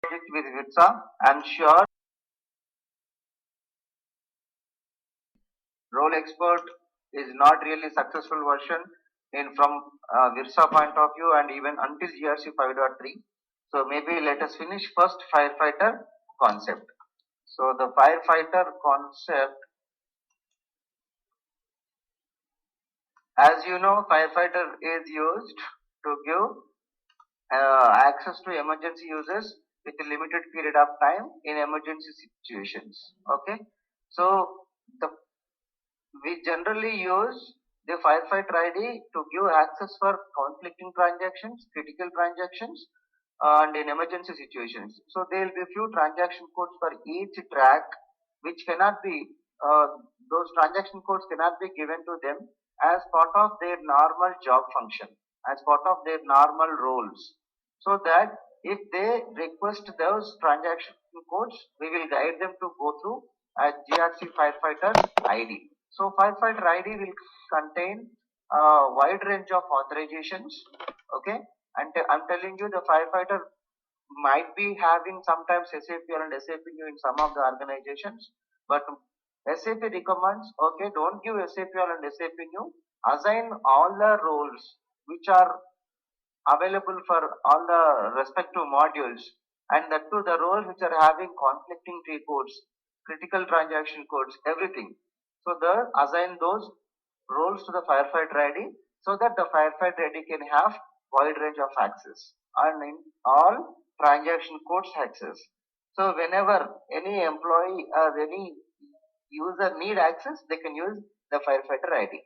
project with Virsa. I'm sure role expert is not really successful version in from Virsa point of view and even until GRC 5.3. So maybe let us finish first firefighter concept. So the firefighter concept, as you know, firefighter is used to give access to emergency users with a limited period of time in emergency situations. Okay, so the we generally use the firefighter ID to give access for conflicting transactions, critical transactions, and in emergency situations. So there will be few transaction codes for each track, which cannot be those transaction codes cannot be given to them as part of their normal job function, as part of their normal roles. So that if they request those transaction codes, we will guide them to go through a GRC Firefighter ID. So Firefighter ID will contain a wide range of authorizations. Okay, and I'm telling you, the firefighter might be having sometimes SAPL and SAPU in some of the organizations, but SAP recommends, okay, don't give SAPL and SAPU, assign all the roles which are available for all the respective modules, and that too the roles which are having conflicting T codes, critical transaction codes, everything. So the assign those roles to the firefighter ID so that the firefighter ID can have wide range of access and in all transaction codes access. So whenever any employee or any user need access, they can use the firefighter ID.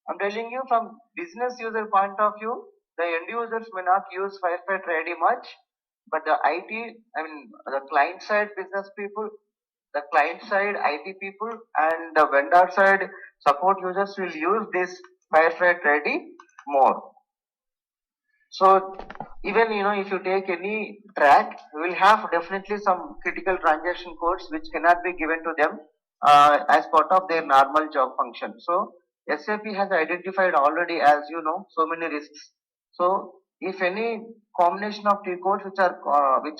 I'm telling you from business user point of view, the end users may not use firefighter ID much, but the the client side business people, the client side IT people, and the vendor side support users will use this firefighter ID more. So even if you take any track, you will have definitely some critical transaction codes which cannot be given to them as part of their normal job function. So SAP has identified already, as you know, so many risks. So if any combination of T codes which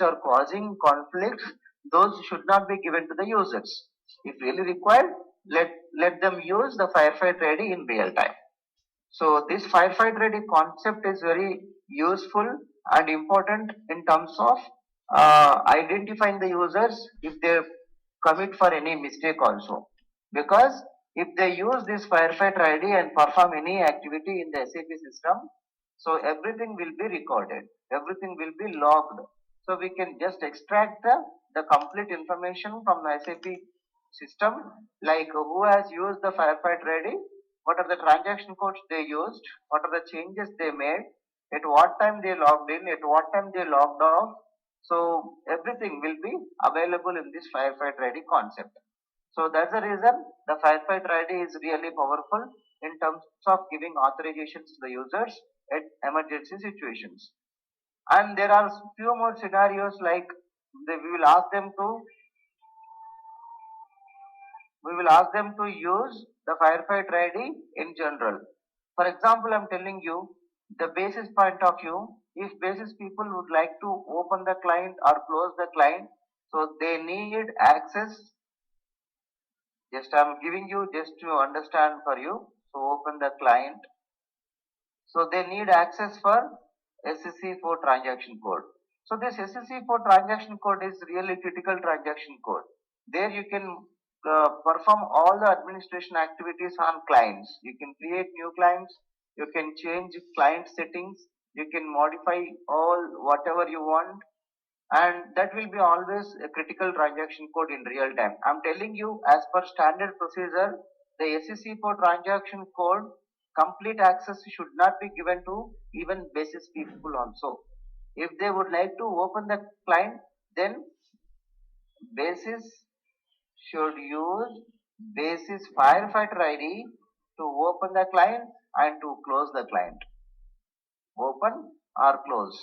are causing conflicts, those should not be given to the users. If really required, let them use the firefighter ID in real time. So this firefighter ID concept is very useful and important in terms of identifying the users if they commit for any mistake also. Because if they use this firefighter ID and perform any activity in the SAP system, so everything will be recorded, everything will be logged. So we can just extract the complete information from the SAP system, like who has used the firefighter ID, what are the transaction codes they used, what are the changes they made, at what time they logged in, at what time they logged off. So everything will be available in this firefighter ID concept. So that's the reason the firefighter ID is really powerful in terms of giving authorizations to the users at emergency situations. And there are few more scenarios like we will ask them to use the firefighter ID in general. For example, I'm telling you the basis point of view. If basis people would like to open the client or close the client, so they need access. Just I'm giving you just to understand for you. So open the client. So they need access for SCC4 transaction code. So this SCC4 transaction code is really critical transaction code. There you can perform all the administration activities on clients. You can create new clients, you can change client settings, you can modify all whatever you want, and that will be always a critical transaction code in real time. I'm telling you, as per standard procedure, the SCC4 transaction code complete access should not be given to even basis people also. If they would like to open the client, then basis should use basis firefighter ID to open the client and to close the client. Open or close.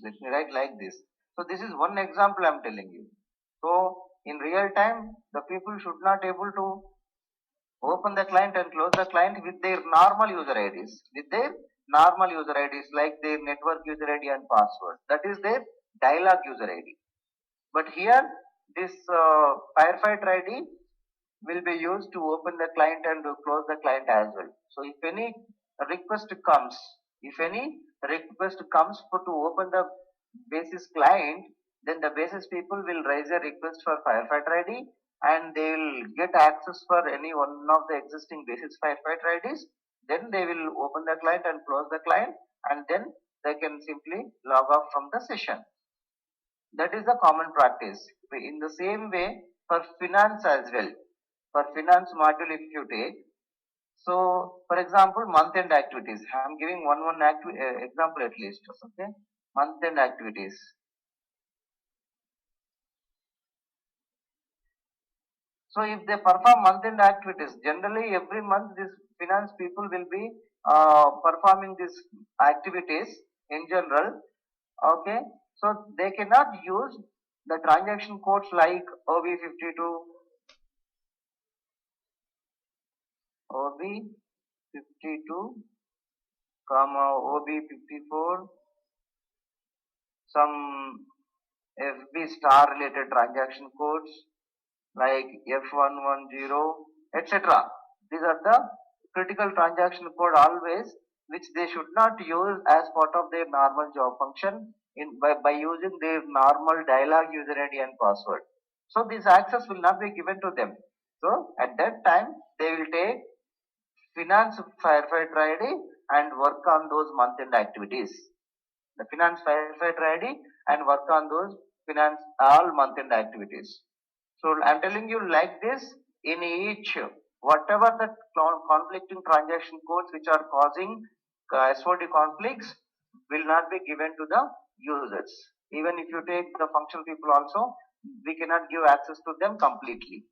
Let me write like this. So this is one example I'm telling you. So in real time, the people should not able to open the client and close the client with their normal user IDs. With their normal user IDs like their network user ID and password. That is their dialog user ID. But here this firefighter ID will be used to open the client and to close the client as well. So if any request comes, to open the basis client, then the basis people will raise a request for firefighter ID and they will get access for any one of the existing basis firefighter IDs. Then they will open the client and close the client, and then they can simply log off from the session. That is the common practice. In the same way, for finance as well, for finance module if you take, so for example, month-end activities. I am giving one example at least. Okay, month-end activities. So if they perform month-end activities, generally every month these finance people will be performing these activities in general. Okay, so they cannot use the transaction codes like OB52, OB52, OB54, some FB star related transaction codes like F110, etc. These are the critical transaction code always, which they should not use as part of their normal job function by using their normal dialog user ID and password. So this access will not be given to them. So at that time they will take finance firefighter ID and work on those month-end activities. The finance firefighter ID and work on those finance all month-end activities. So I'm telling you like this, in each, whatever the conflicting transaction codes which are causing SOD conflicts will not be given to the users. Even if you take the functional people also, we cannot give access to them completely.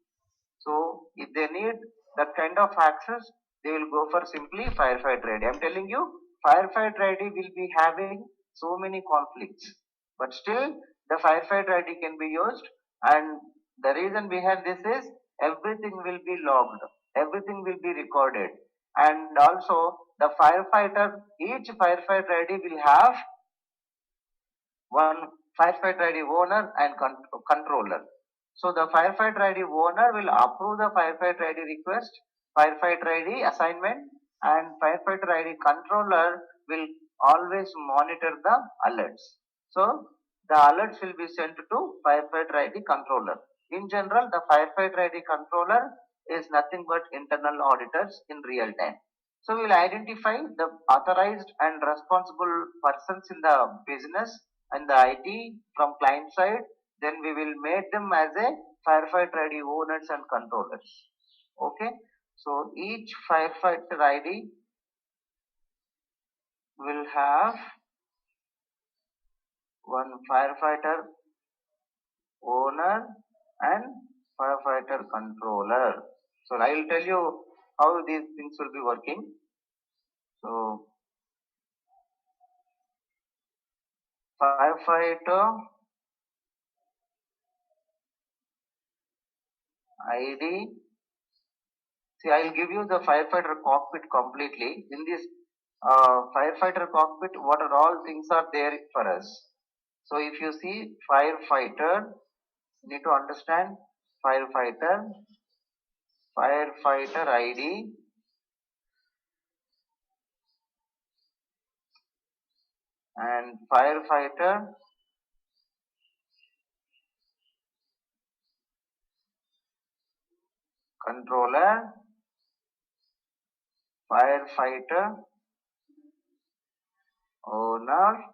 So if they need that kind of access, they will go for simply firefighter ID. I'm telling you, firefighter ID will be having so many conflicts, but still the firefighter ID can be used, and the reason behind this is everything will be logged, everything will be recorded, and also the each firefighter ID will have one firefighter ID owner and controller. So the firefighter ID owner will approve the firefighter ID request, firefighter ID assignment, and firefighter ID controller will always monitor the alerts. So the alerts will be sent to firefighter ID controller. In general, the firefighter ID controller is nothing but internal auditors in real time. So we will identify the authorized and responsible persons in the business and the IT from client side. Then we will make them as a firefighter ID owners and controllers. Okay. So each firefighter ID will have one firefighter owner and firefighter controller. So I will tell you how these things will be working. So firefighter ID. See, I will give you the firefighter cockpit completely. In this firefighter cockpit, what are all things are there for us? So if you see firefighter, you need to understand firefighter ID, and firefighter controller, firefighter owner,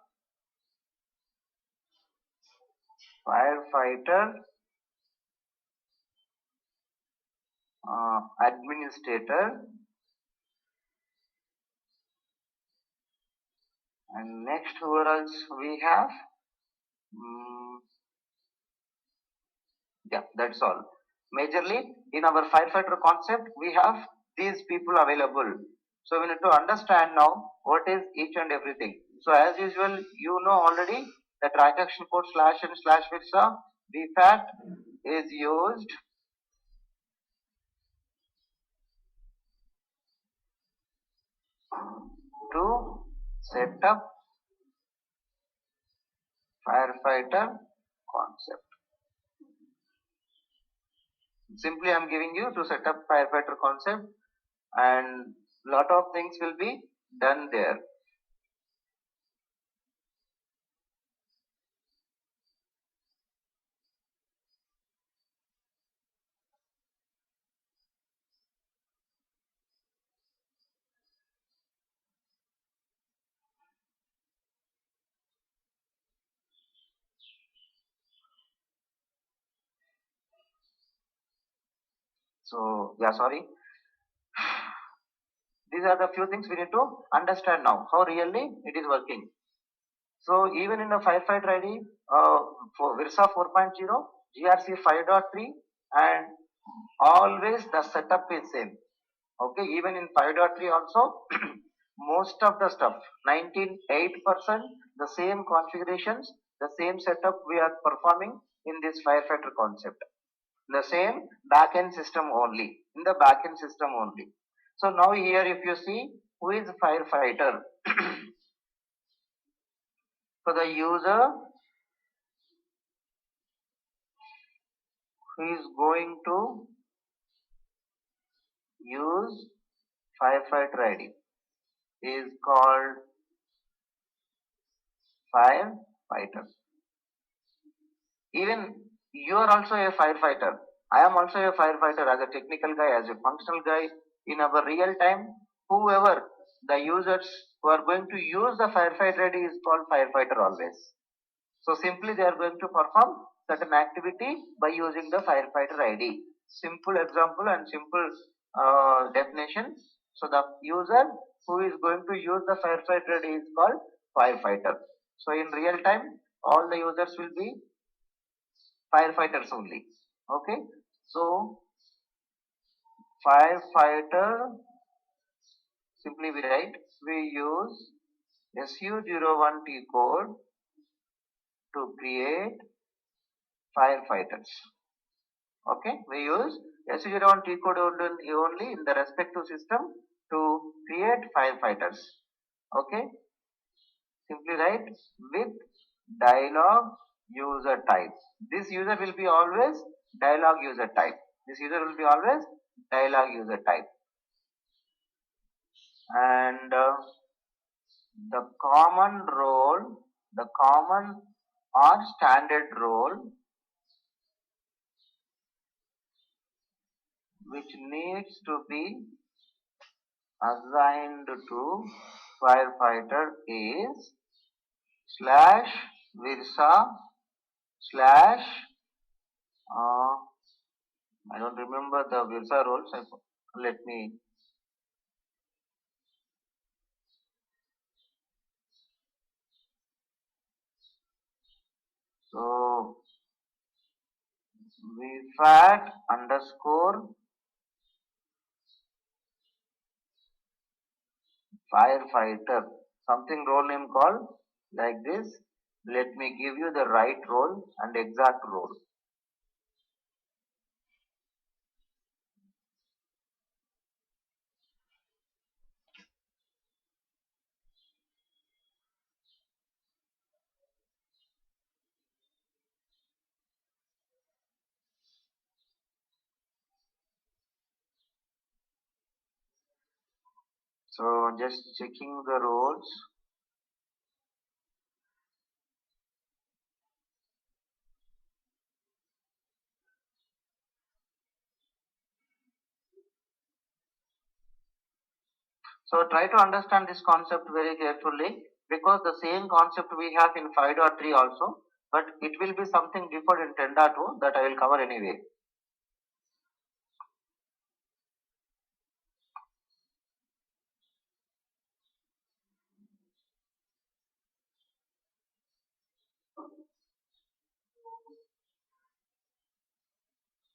firefighter administrator, and next who else we have? Yeah, that's all. Majorly in our firefighter concept, we have these people available. So we need to understand now what is each and everything. So as usual, you know already the transaction code /n/visa VFAT is used to Set up firefighter concept. Simply I am giving you to set up firefighter concept, and lot of things will be done there. So yeah, sorry. These are the few things we need to understand now, how really it is working. So even in the firefighter ID, for Virsa 4.0, GRC 5.3, and always the setup is same. Okay, even in 5.3 also, most of the stuff, 98%, the same configurations, the same setup we are performing in this firefighter concept. The same backend system only, in the backend system only. So now here if you see, who is firefighter? So the user who is going to use firefighter ID is called firefighter. Even you are also a firefighter. I am also a firefighter as a technical guy, as a functional guy. In our real time, whoever the users who are going to use the firefighter ID is called firefighter always. So simply they are going to perform certain activity by using the firefighter ID. Simple example and simple definition. So the user who is going to use the firefighter ID is called firefighter. So in real time, all the users will be firefighters only. Okay. So firefighter, simply we write, we use SU01T code to create firefighters. Okay, we use SU01T code only in the respective system to create firefighters. Okay, simply write with dialog user type. This user will be always dialog user type. This user will be always dialog user type. And the common role, the common or standard role which needs to be assigned to firefighter is slash virsa slash I don't remember the virsa roles. Let me so vfat underscore firefighter, something role name called like this. Let me give you the right role and exact role. So just checking the roles. So try to understand this concept very carefully, because the same concept we have in 5.3 also, but it will be something different in 10.2 that I will cover anyway.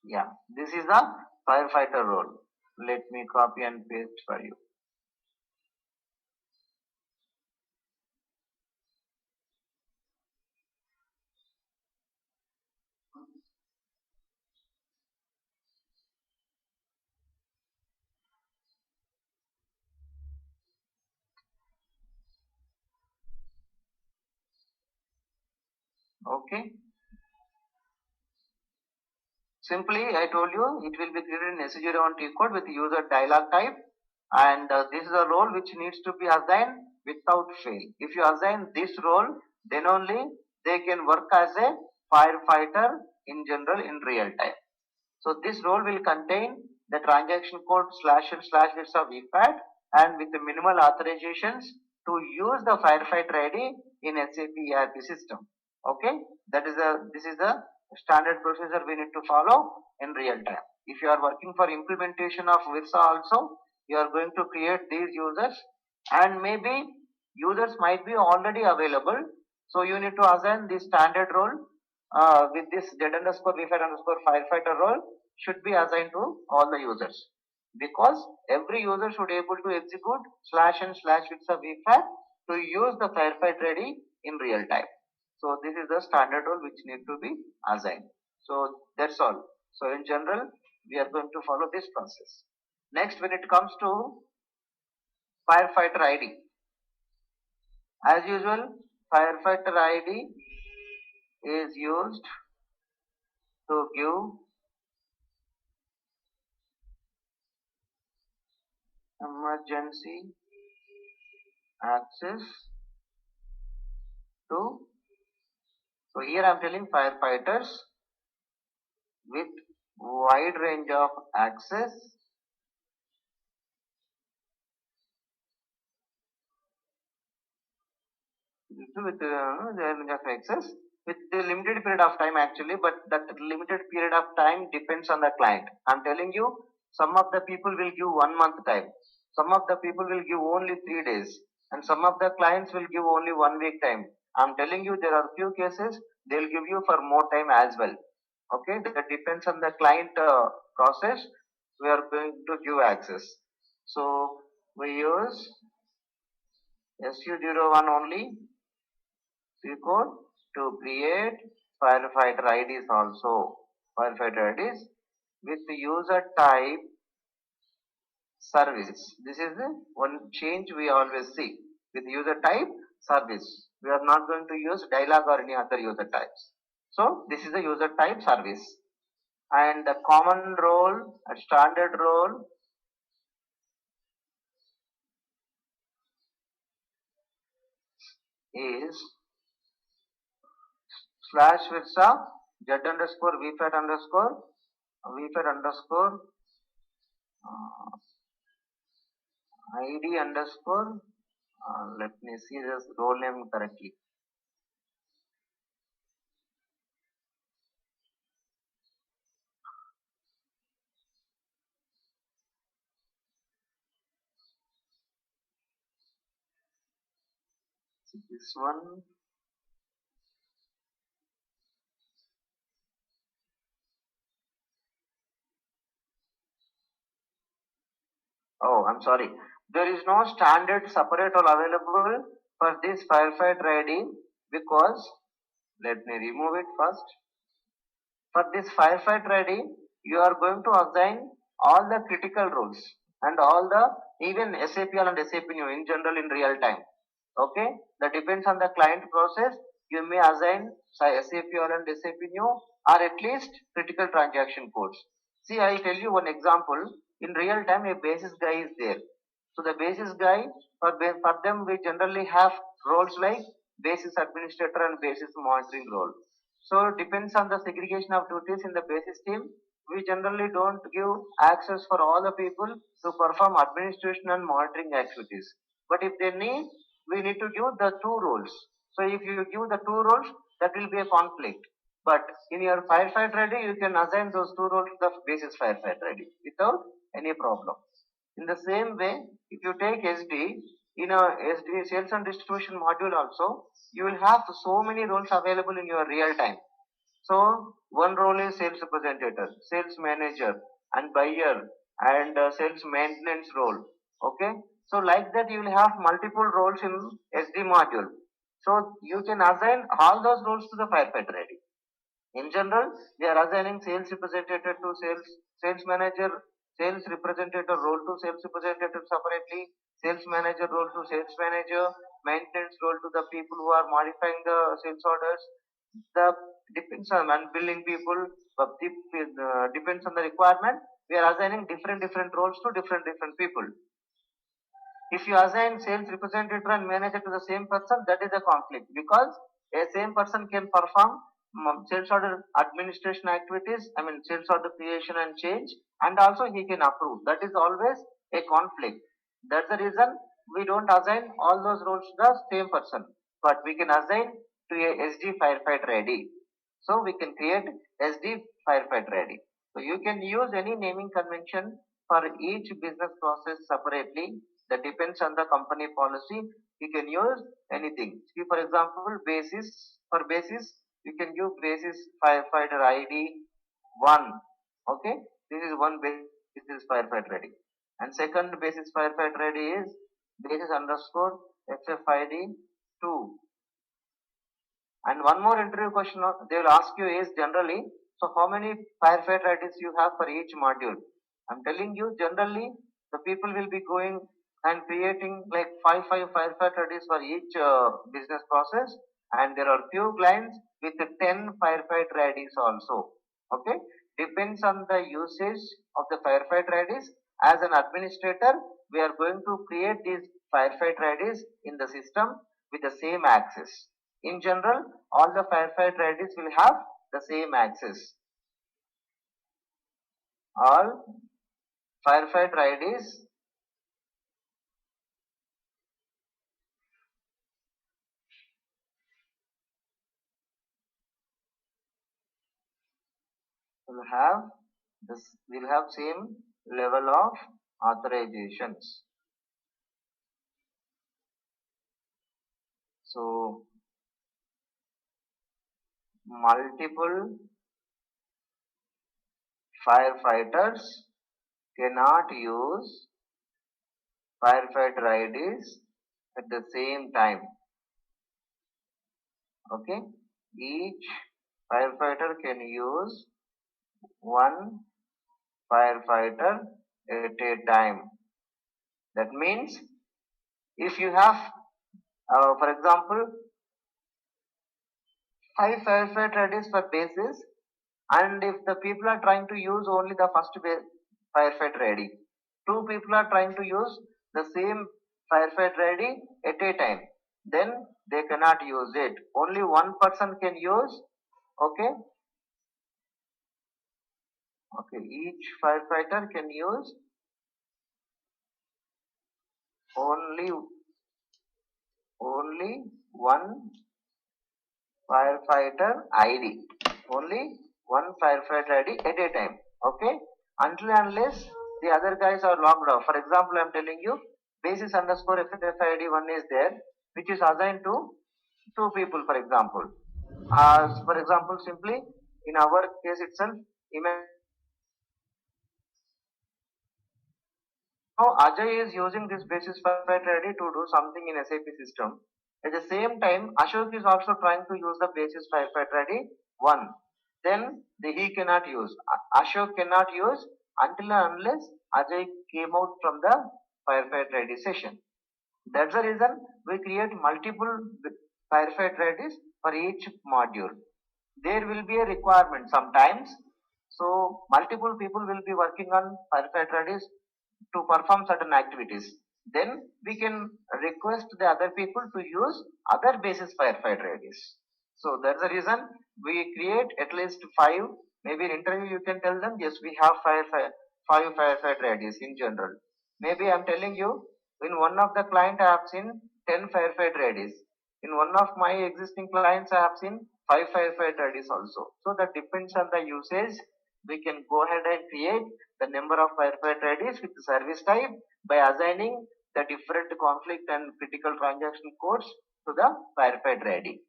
Yeah, this is the firefighter role. Let me copy and paste for you. Okay. Simply, I told you it will be created in SC01T code with user dialog type, and this is a role which needs to be assigned without fail. If you assign this role, then only they can work as a firefighter in general in real time. So this role will contain the transaction code slash and slash bits of VFAT and with the minimal authorizations to use the firefighter ID in SAP ERP system. Okay, this is the standard procedure we need to follow in real time. If you are working for implementation of Virsa also, you are going to create these users, and maybe users might be already available. So you need to assign the standard role with this z underscore vfat underscore firefighter role should be assigned to all the users, because every user should able to execute slash and slash with the vfat to use the firefighter ready in real time. So this is the standard role which need to be assigned. So that's all. So in general, we are going to follow this process. Next, when it comes to firefighter ID, as usual, firefighter ID is used to give emergency access to, so here I am telling firefighters with wide range of access with range of access with the limited period of time actually, but that limited period of time depends on the client. I am telling you, some of the people will give 1 month time, some of the people will give only 3 days, and some of the clients will give only 1 week time. I am telling you, there are few cases they will give you for more time as well. Okay, that depends on the client process. We are going to give access. So we use SU01 only C code to create firefighter IDs also. Firefighter IDs with the user type service. This is the one change we always see. With user type service, we are not going to use dialog or any other user types. So this is the user type service, and the common role and standard role is slash virsa z underscore vfat underscore uh, id underscore let me see this role name correctly. This one, oh, I'm sorry. There is no standard separate or available for this firefighter ID, because let me remove it first. For this firefighter ID, you are going to assign all the critical roles and all the even SAPL and SAP new in general in real time. Okay, that depends on the client process. You may assign SAPL and SAP new or at least critical transaction codes. See, I'll tell you one example. In real time, a basis guy is there. So the basis guy, for them, we generally have roles like basis administrator and basis monitoring role. So it depends on the segregation of duties in the basis team. We generally don't give access for all the people to perform administration and monitoring activities. But if they need, we need to give the two roles. So if you give the two roles, that will be a conflict. But in your firefighter ready, you can assign those two roles to the basis firefighter ready without any problem. In the same way, if you take SD, in a SD sales and distribution module also, you will have so many roles available in your real time. So one role is sales representative, sales manager, and buyer, and sales maintenance role. Okay, so like that you will have multiple roles in SD module. So you can assign all those roles to the firefighter ready. In general, we are assigning sales representative to sales manager, sales representative role to sales representative separately, sales manager role to sales manager, maintenance role to the people who are modifying the sales orders, the depends on and billing people, depends on the requirement. We are assigning different roles to different people. If you assign sales representative and manager to the same person, that is a conflict because a same person can perform sales order administration activities, I mean sales order creation and change, and also he can approve. That is always a conflict. That's the reason we don't assign all those roles to the same person, but we can assign to a SD firefighter ready. So we can create SD firefighter ready. So you can use any naming convention for each business process separately. That depends on the company policy. You can use anything. See, for example, basis for basis, you can use basis firefighter ID 1. Okay, this is one basis firefighter ID. And second basis firefighter ID is basis underscore FFID 2. And one more interview question they will ask you is generally, so how many firefighter IDs you have for each module? I'm telling you generally the people will be going and creating like five firefighter IDs for each business process, and there are few clients with 10 firefighter IDs also. Okay, depends on the usage of the firefighter IDs. As an administrator, we are going to create these firefighter IDs in the system with the same access. In general, all the firefighter IDs will have the same access. All firefighter IDs will have same level of authorizations. So multiple firefighters cannot use firefighter IDs at the same time. Okay, each firefighter can use one firefighter at a time. That means if you have, for example, 5 firefighter IDs per basis, and if the people are trying to use only the first firefighter ID, two people are trying to use the same firefighter ID at a time, then they cannot use it. Only one person can use. Okay, each firefighter can use only one firefighter ID. Only one firefighter ID at a time. Okay, until and unless the other guys are logged off. For example, I am telling you basis underscore FFID 1 is there, which is assigned to two people. For example, simply in our case itself, imagine now Ajay is using this basis firefighter ID to do something in SAP system. At the same time, Ashok is also trying to use the basis firefighter ID 1. Then he cannot use. Ashok cannot use until and unless Ajay came out from the firefighter ID session. That's the reason we create multiple firefighter IDs for each module. There will be a requirement sometimes. So multiple people will be working on firefighter IDs to perform certain activities. Then we can request the other people to use other basis firefighter IDs. So that's the reason we create at least 5. Maybe in interview you can tell them, yes, we have 5 firefighter IDs in general. Maybe I'm telling you, in one of the client I have seen 10 firefighter IDs. In one of my existing clients I have seen 5 firefighter IDs also. So that depends on the usage. We can go ahead and create the number of firefighter IDs with the service type by assigning the different conflict and critical transaction codes to the firefighter ID.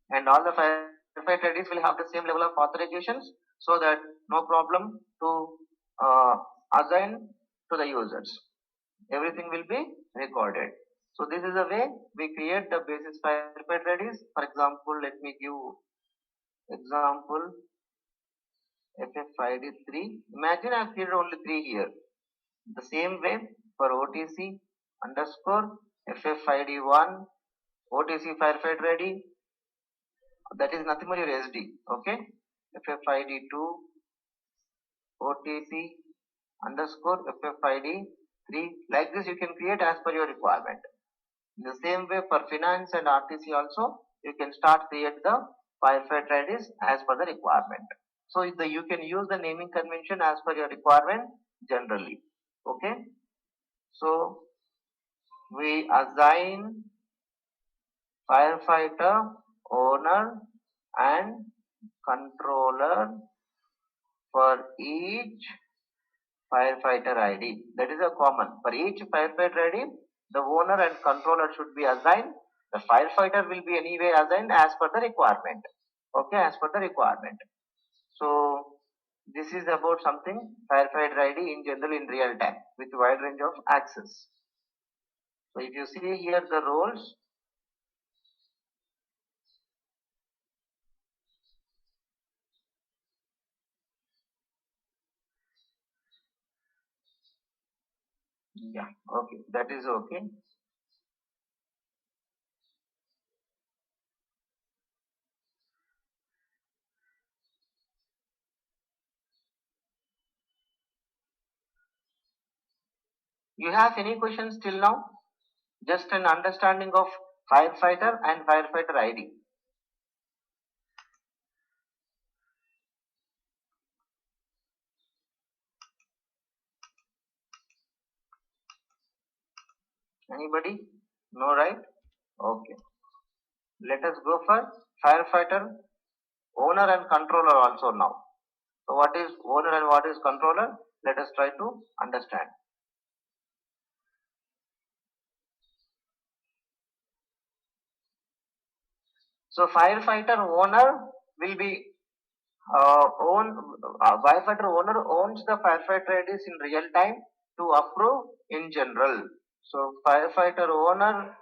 And all the firefighter IDs will have the same level of authorizations so that no problem to assign to the users. Everything will be recorded. So this is the way we create the basis firefighter IDs. For example, let me give example FFID 3. Imagine I have created only 3 here. The same way for OTC underscore FFID 1, OTC firefighter ID, that is nothing but your SD. Okay, FFID2 OTP underscore FFID3, like this you can create as per your requirement. In the same way for finance and RTC also, you can start create the firefighter IDs as per the requirement. So you can use the naming convention as per your requirement generally. Okay. So we assign firefighter owner and controller for each firefighter ID. That is a common. For each firefighter ID, the owner and controller should be assigned. The firefighter will be anyway assigned as per the requirement. Okay, as per the requirement. So this is about something firefighter ID in general in real time with wide range of access. So if you see here the roles, yeah, okay, that is okay. You have any questions till now? Just an understanding of firefighter and firefighter ID. Anybody? No, right? Okay. Let us go for firefighter owner and controller also now. So what is owner and what is controller? Let us try to understand. So firefighter owner will be firefighter owner owns the firefighter IDs in real time to approve in general. So firefighter owner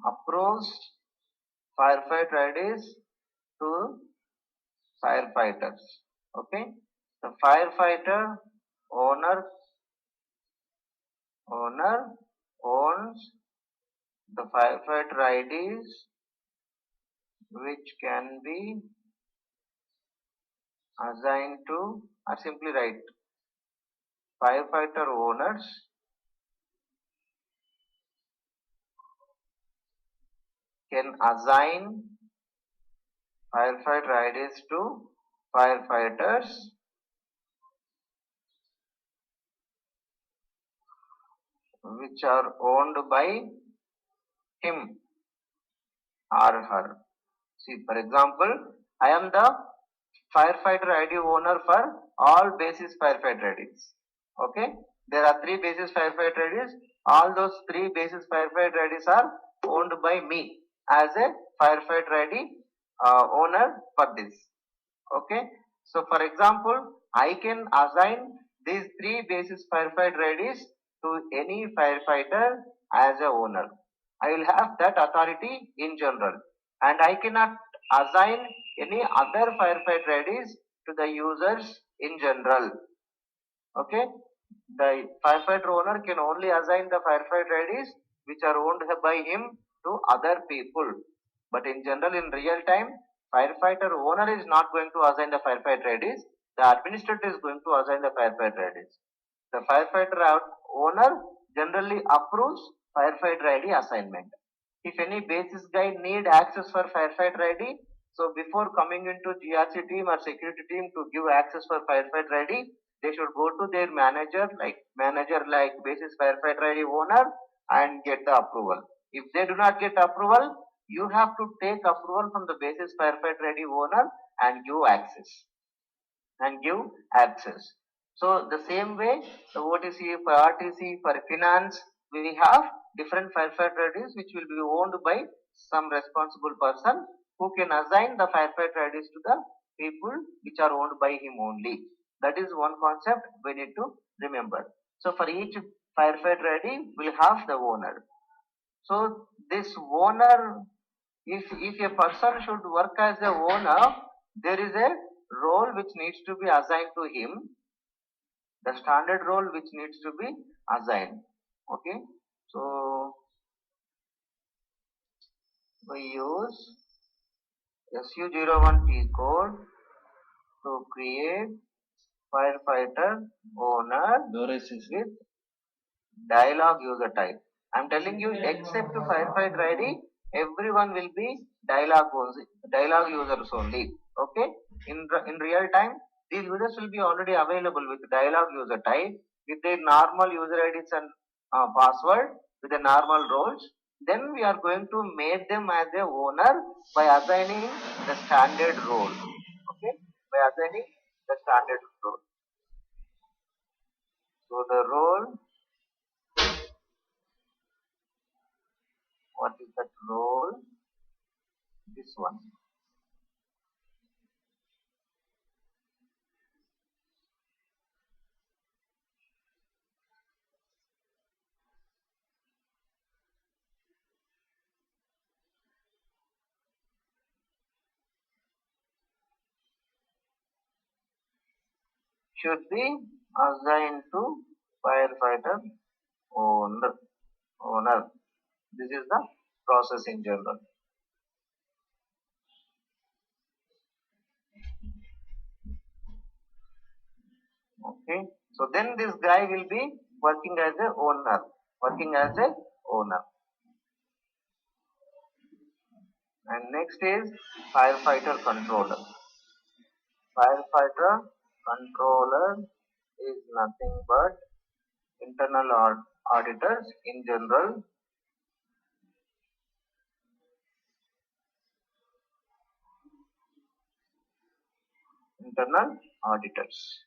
approves firefighter IDs to firefighters. Okay. The firefighter owner owns the firefighter IDs which can be assigned to, or simply write firefighter owners can assign firefighter IDs to firefighters which are owned by him or her. See, for example, I am the firefighter ID owner for all basis firefighter IDs. Okay, there are 3 basis firefighter IDs. All those 3 basis firefighter IDs are owned by me as a firefighter ID owner for this. Okay, so for example, I can assign these 3 basis firefighter IDs to any firefighter as a owner. I will have that authority in general, and I cannot assign any other firefighter IDs to the users in general. Okay, the firefighter owner can only assign the firefighter IDs which are owned by him to other people. But in general, in real time, firefighter owner is not going to assign the firefighter IDs. The administrator is going to assign the firefighter IDs. The firefighter owner generally approves firefighter ID assignment. If any basis guy need access for firefighter ID, so before coming into GRC team or security team to give access for firefighter ID, they should go to their manager like basis firefighter ID owner and get the approval. If they do not get approval, you have to take approval from the basis firefighter ID owner and give access. So the same way, the OTC for RTC for finance, we have different firefighter IDs which will be owned by some responsible person who can assign the firefighter IDs to the people which are owned by him only. That is one concept we need to remember. So for each firefighter ID, we'll have the owner. So this owner, if a person should work as a owner, there is a role which needs to be assigned to him, the standard role which needs to be assigned. Okay, so we use SU01T code to create firefighter owner with dialog user type. I am telling you, except firefighter ID, everyone will be dialog users only. Okay. In real time, these users will be already available with dialog user type with their normal user IDs and password with the normal roles. Then we are going to make them as a owner by assigning the standard role. Okay, by assigning the standard role. So the role, what is that role? This one. Should be assigned to firefighter owner. This is the process in general. Okay. So then this guy will be working as a owner. Working as a owner. And next is firefighter controller. Firefighter controller is nothing but internal auditors in general. Internal auditors.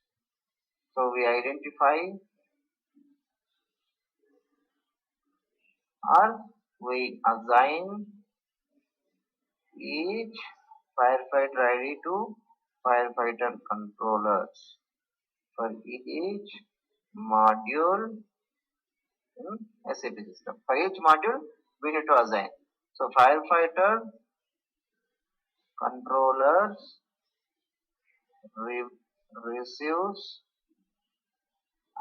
So we identify or we assign each firefighter ID to firefighter controllers for each module in SAP system. For each module, we need to assign. So firefighter controllers receives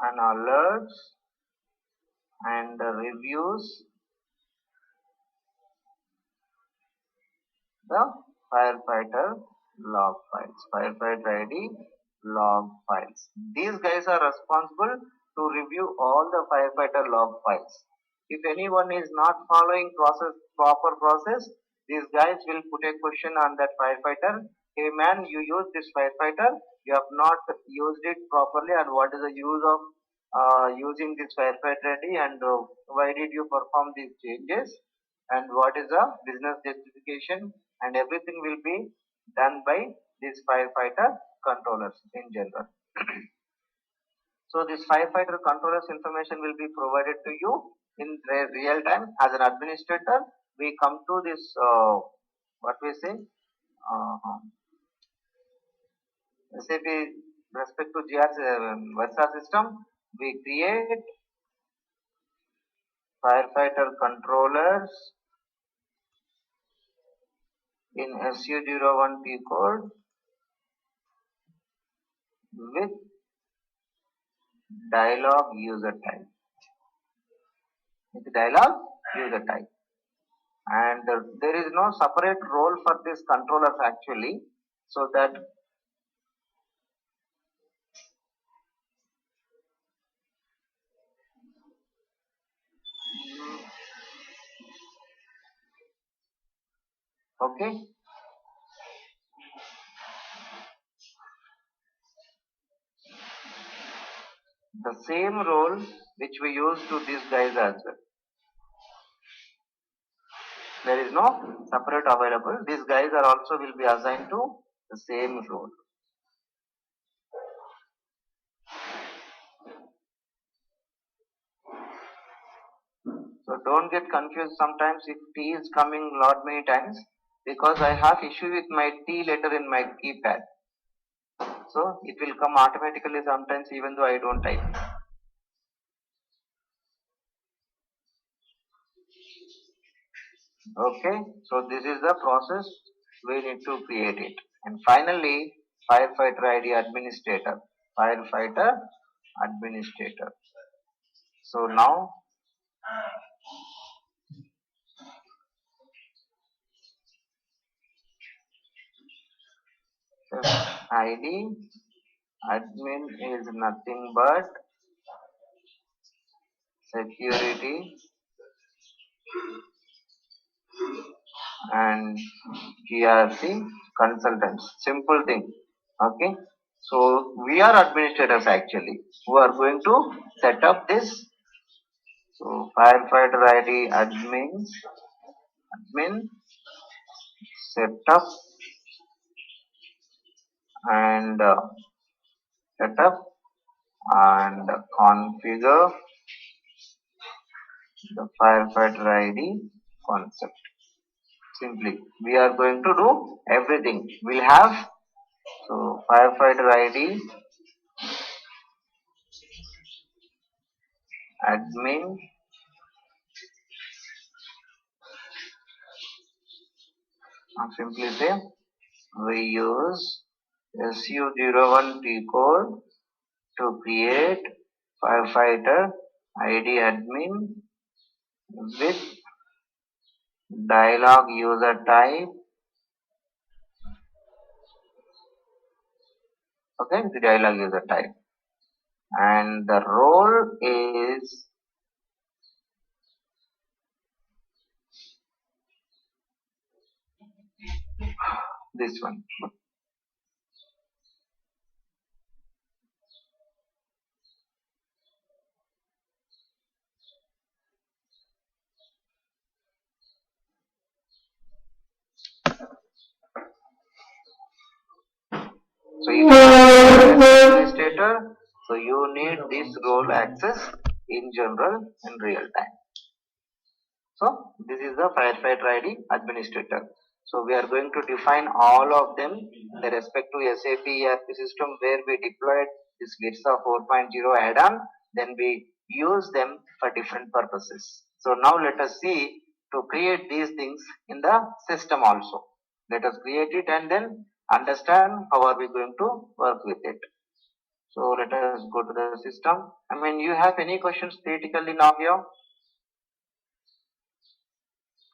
an alerts and reviews the firefighter log files, firefighter ID log files. These guys are responsible to review all the firefighter log files. If anyone is not following proper process, these guys will put a question on that firefighter. Hey man, you use this firefighter, you have not used it properly, and what is the use of using this firefighter ID, and why did you perform these changes, and what is the business justification, and everything will be done by these firefighter controllers in general. So this firefighter controllers information will be provided to you in real time. As an administrator, we come to this what we say SAP respect to GRC Versa system. We create firefighter controllers in SU01P code with dialog user type. With dialog user type. And there is no separate role for this controllers actually, so that okay. The same role which we use to these guys as well. There is no separate available. These guys are also will be assigned to the same role. So don't get confused sometimes if T is coming lot many times, because I have issue with my T letter in my keypad. So it will come automatically sometimes even though I don't type. Okay, so this is the process we need to create it. And finally, firefighter ID administrator. Firefighter administrator. So now ID admin is nothing but security and GRC consultants. Simple thing. Okay. So we are administrators actually who are going to set up this. So firefighter ID admin setup and setup and configure the firefighter ID concept. Simply, we are going to do everything. We'll have so firefighter ID admin simply say we use SU01T code to create firefighter ID admin with dialog user type. Okay, the dialog user type. And the role is this one. So if you are an administrator, so you need this role access in general in real time. So this is the firefighter ID administrator. So we are going to define all of them with respect to SAP ERP system where we deployed this GRC 4.0 add-on. Then we use them for different purposes. So now let us see to create these things in the system also. Let us create it and then understand how are we going to work with it. So let us go to the system. You have any questions theoretically now here?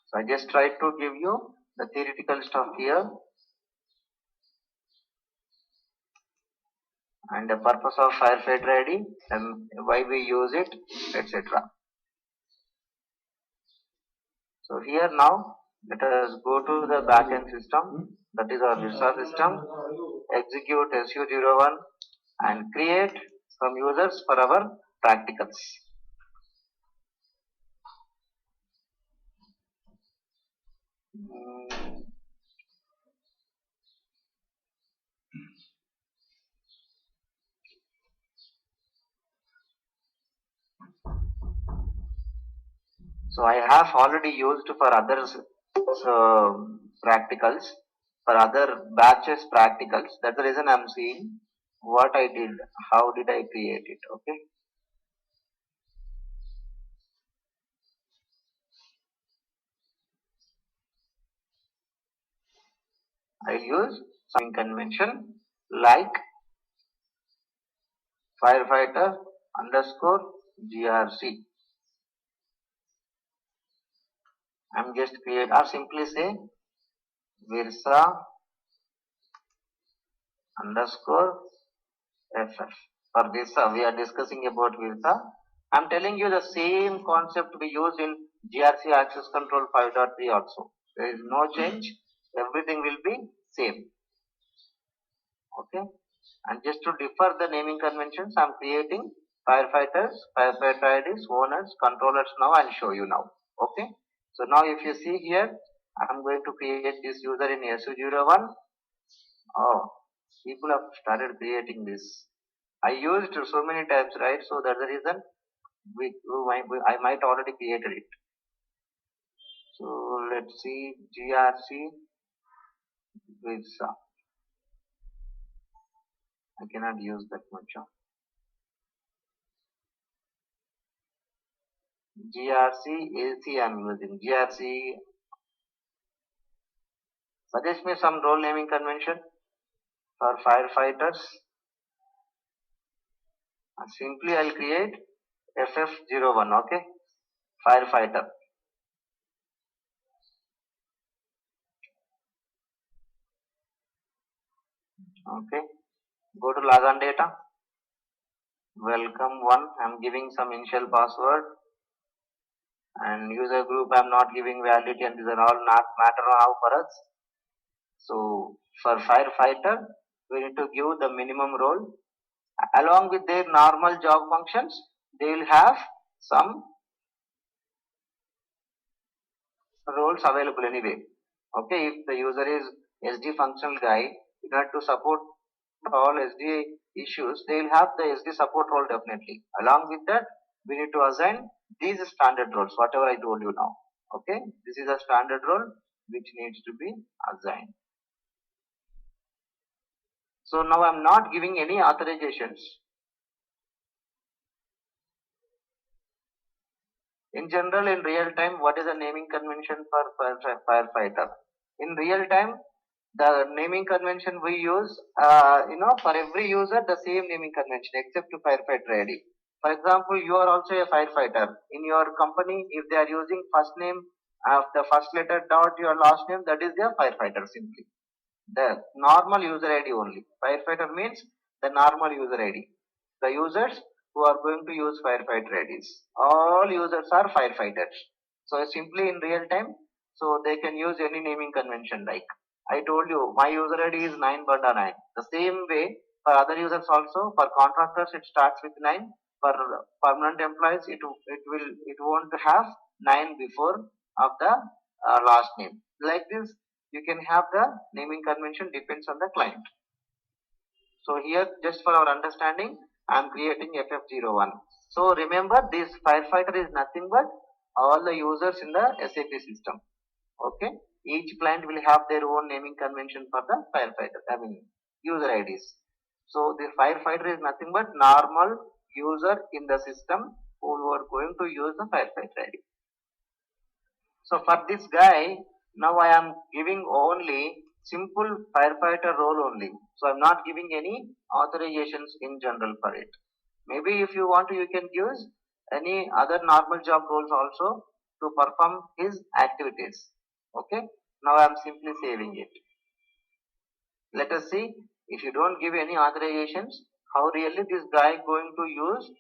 So I just tried to give you the theoretical stuff here and the purpose of firefighter ID and why we use it, etc. So here now let us go to the backend system, that is our GRC system, execute SU01 and create some users for our practicals. So I have already used for others practicals, for other batches practicals. That's the reason I'm seeing what I did, how did I create it, okay. I use some convention like firefighter underscore GRC. I'm just create or simply say GRC underscore FF. For this we are discussing about GRC. I'm telling you the same concept we use in GRC access control 5.3 also. There is no change. Everything will be same. Okay. And just to differ the naming conventions, I'm creating firefighters, firefighter IDs, owners, controllers now and show you now. Okay. So now if you see here, I'm going to create this user in SU01. Oh, people have started creating this. I used so many times, right? So that's the reason I might already created it. So let's see GRC with I cannot use that much. GRC AC I'm using. GRC. Suggest me some role naming convention for firefighters. Simply I'll create FF01. Okay. Firefighter. Okay, go to login data. Welcome one. I'm giving some initial password, and user group I'm not giving validity, and these are all not matter now for us. So for firefighter, we need to give the minimum role along with their normal job functions. They will have some roles available anyway. Okay, if the user is SD functional guy, in order to support all SD issues, they will have the SD support role definitely. Along with that, we need to assign these standard roles, whatever I told you now. Okay, this is a standard role which needs to be assigned. So now I'm not giving any authorizations. In general, in real time, what is the naming convention for firefighter? In real time, the naming convention we use, for every user, the same naming convention except to firefighter ID. For example, you are also a firefighter. In your company, if they are using first name of the first letter dot your last name, that is their firefighter simply. The normal user ID only. Firefighter means the normal user ID. The users who are going to use firefighter IDs. All users are firefighters. So simply in real time, so they can use any naming convention like I told you, my user ID is 9 banda 9. The same way for other users also, for contractors it starts with 9. For permanent employees, it won't have 9 before of the last name. Like this, you can have the naming convention depends on the client. So here, just for our understanding, I am creating FF01. So remember, this firefighter is nothing but all the users in the SAP system. Okay, each client will have their own naming convention for the firefighter. I mean user IDs. So the firefighter is nothing but normal user in the system who are going to use the firefighter ID. So for this guy, now I am giving only simple firefighter role only. So I'm not giving any authorizations in general for it. Maybe if you want to, you can use any other normal job roles also to perform his activities. Okay. Now I'm simply saving it. Let us see if you don't give any authorizations, how really this guy going to use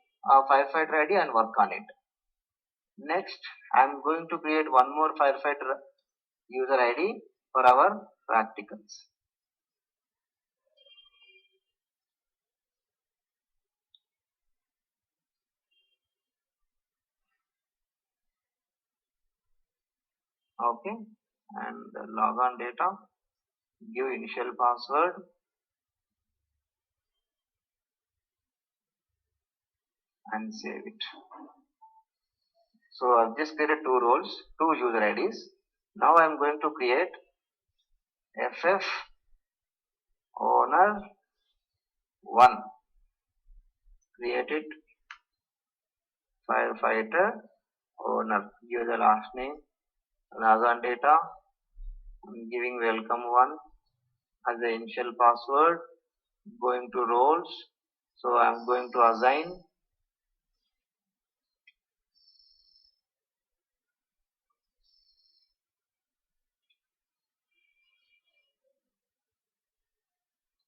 firefighter ID and work on it. Next, I'm going to create one more firefighter user ID for our practicals. Okay, and logon data, give initial password and save it. So I've just created two roles, two user IDs. Now I'm going to create FF owner 1. Create it. Firefighter owner. Give the last name. Logon data. I'm giving welcome 1 as the initial password. Going to roles. So I'm going to assign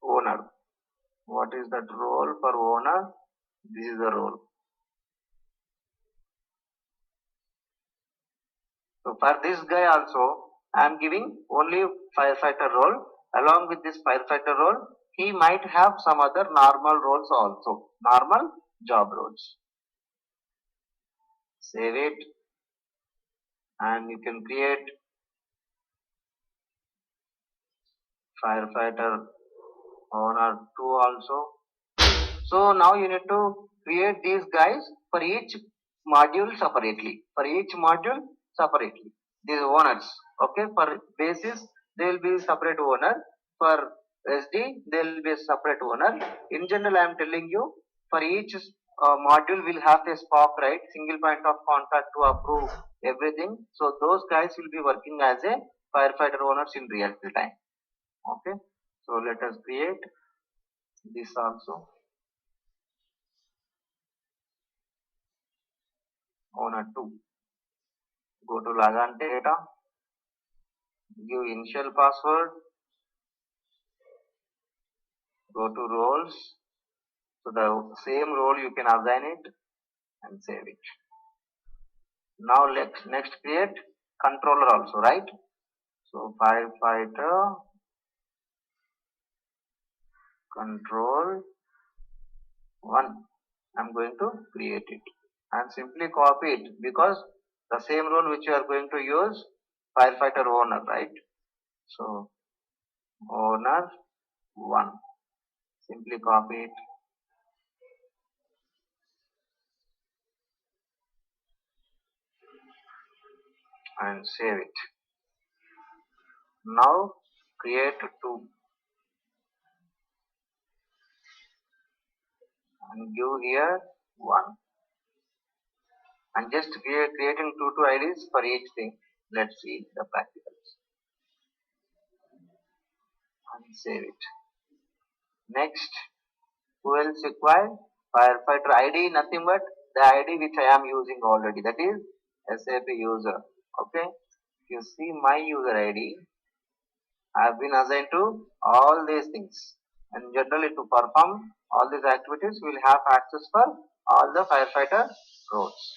owner. What is that role for owner? This is the role. So for this guy also, I am giving only firefighter role. Along with this firefighter role, he might have some other normal roles also. Normal job roles. Save it. And you can create firefighter owner 2 also. So now you need to create these guys for each module separately. For each module separately. These owners. Okay. For basis, they will be separate owner. For SD, there will be a separate owner. In general, I am telling you, for each module will have a SPOC, right? Single point of contact to approve everything. So those guys will be working as a firefighter owners in real time. Okay. So let us create this also. Owner 2. Go to login data. Give initial password Go to roles. So the same role you can assign it and save it. Now let's next create controller also, right? So firefighter control 1. I'm going to create it and simply copy it because the same role which you are going to use firefighter owner, right? So owner 1. Simply copy it and save it. Now create 2 and give here 1 and just creating 2 IDs for each thing. Let's see the practicals and save it. Next, who else required? Firefighter ID, nothing but the ID which I am using already, that is SAP user. Okay, if you see my user ID, I have been assigned to all these things, and generally to perform all these activities we will have access for all the firefighter roles.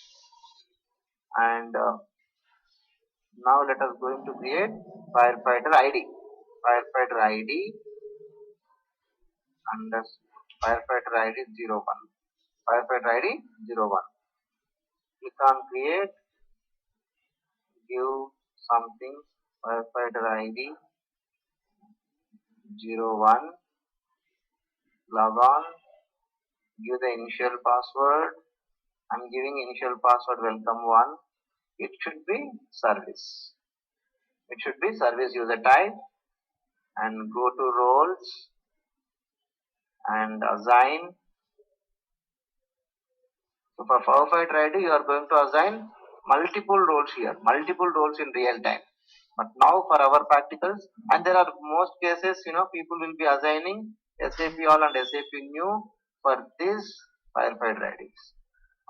And now let us going to create firefighter ID. Firefighter ID and firefighter ID 01. Firefighter ID 01. Click on create, give something firefighter ID 01, log on, give the initial password. I'm giving initial password welcome 1. It should be service. It should be service user type and go to roles and assign. So for firefighter ID you are going to assign multiple roles here, multiple roles in real time. But now for our practicals, and there are most cases, people will be assigning SAP all and SAP new for these firefighter IDs.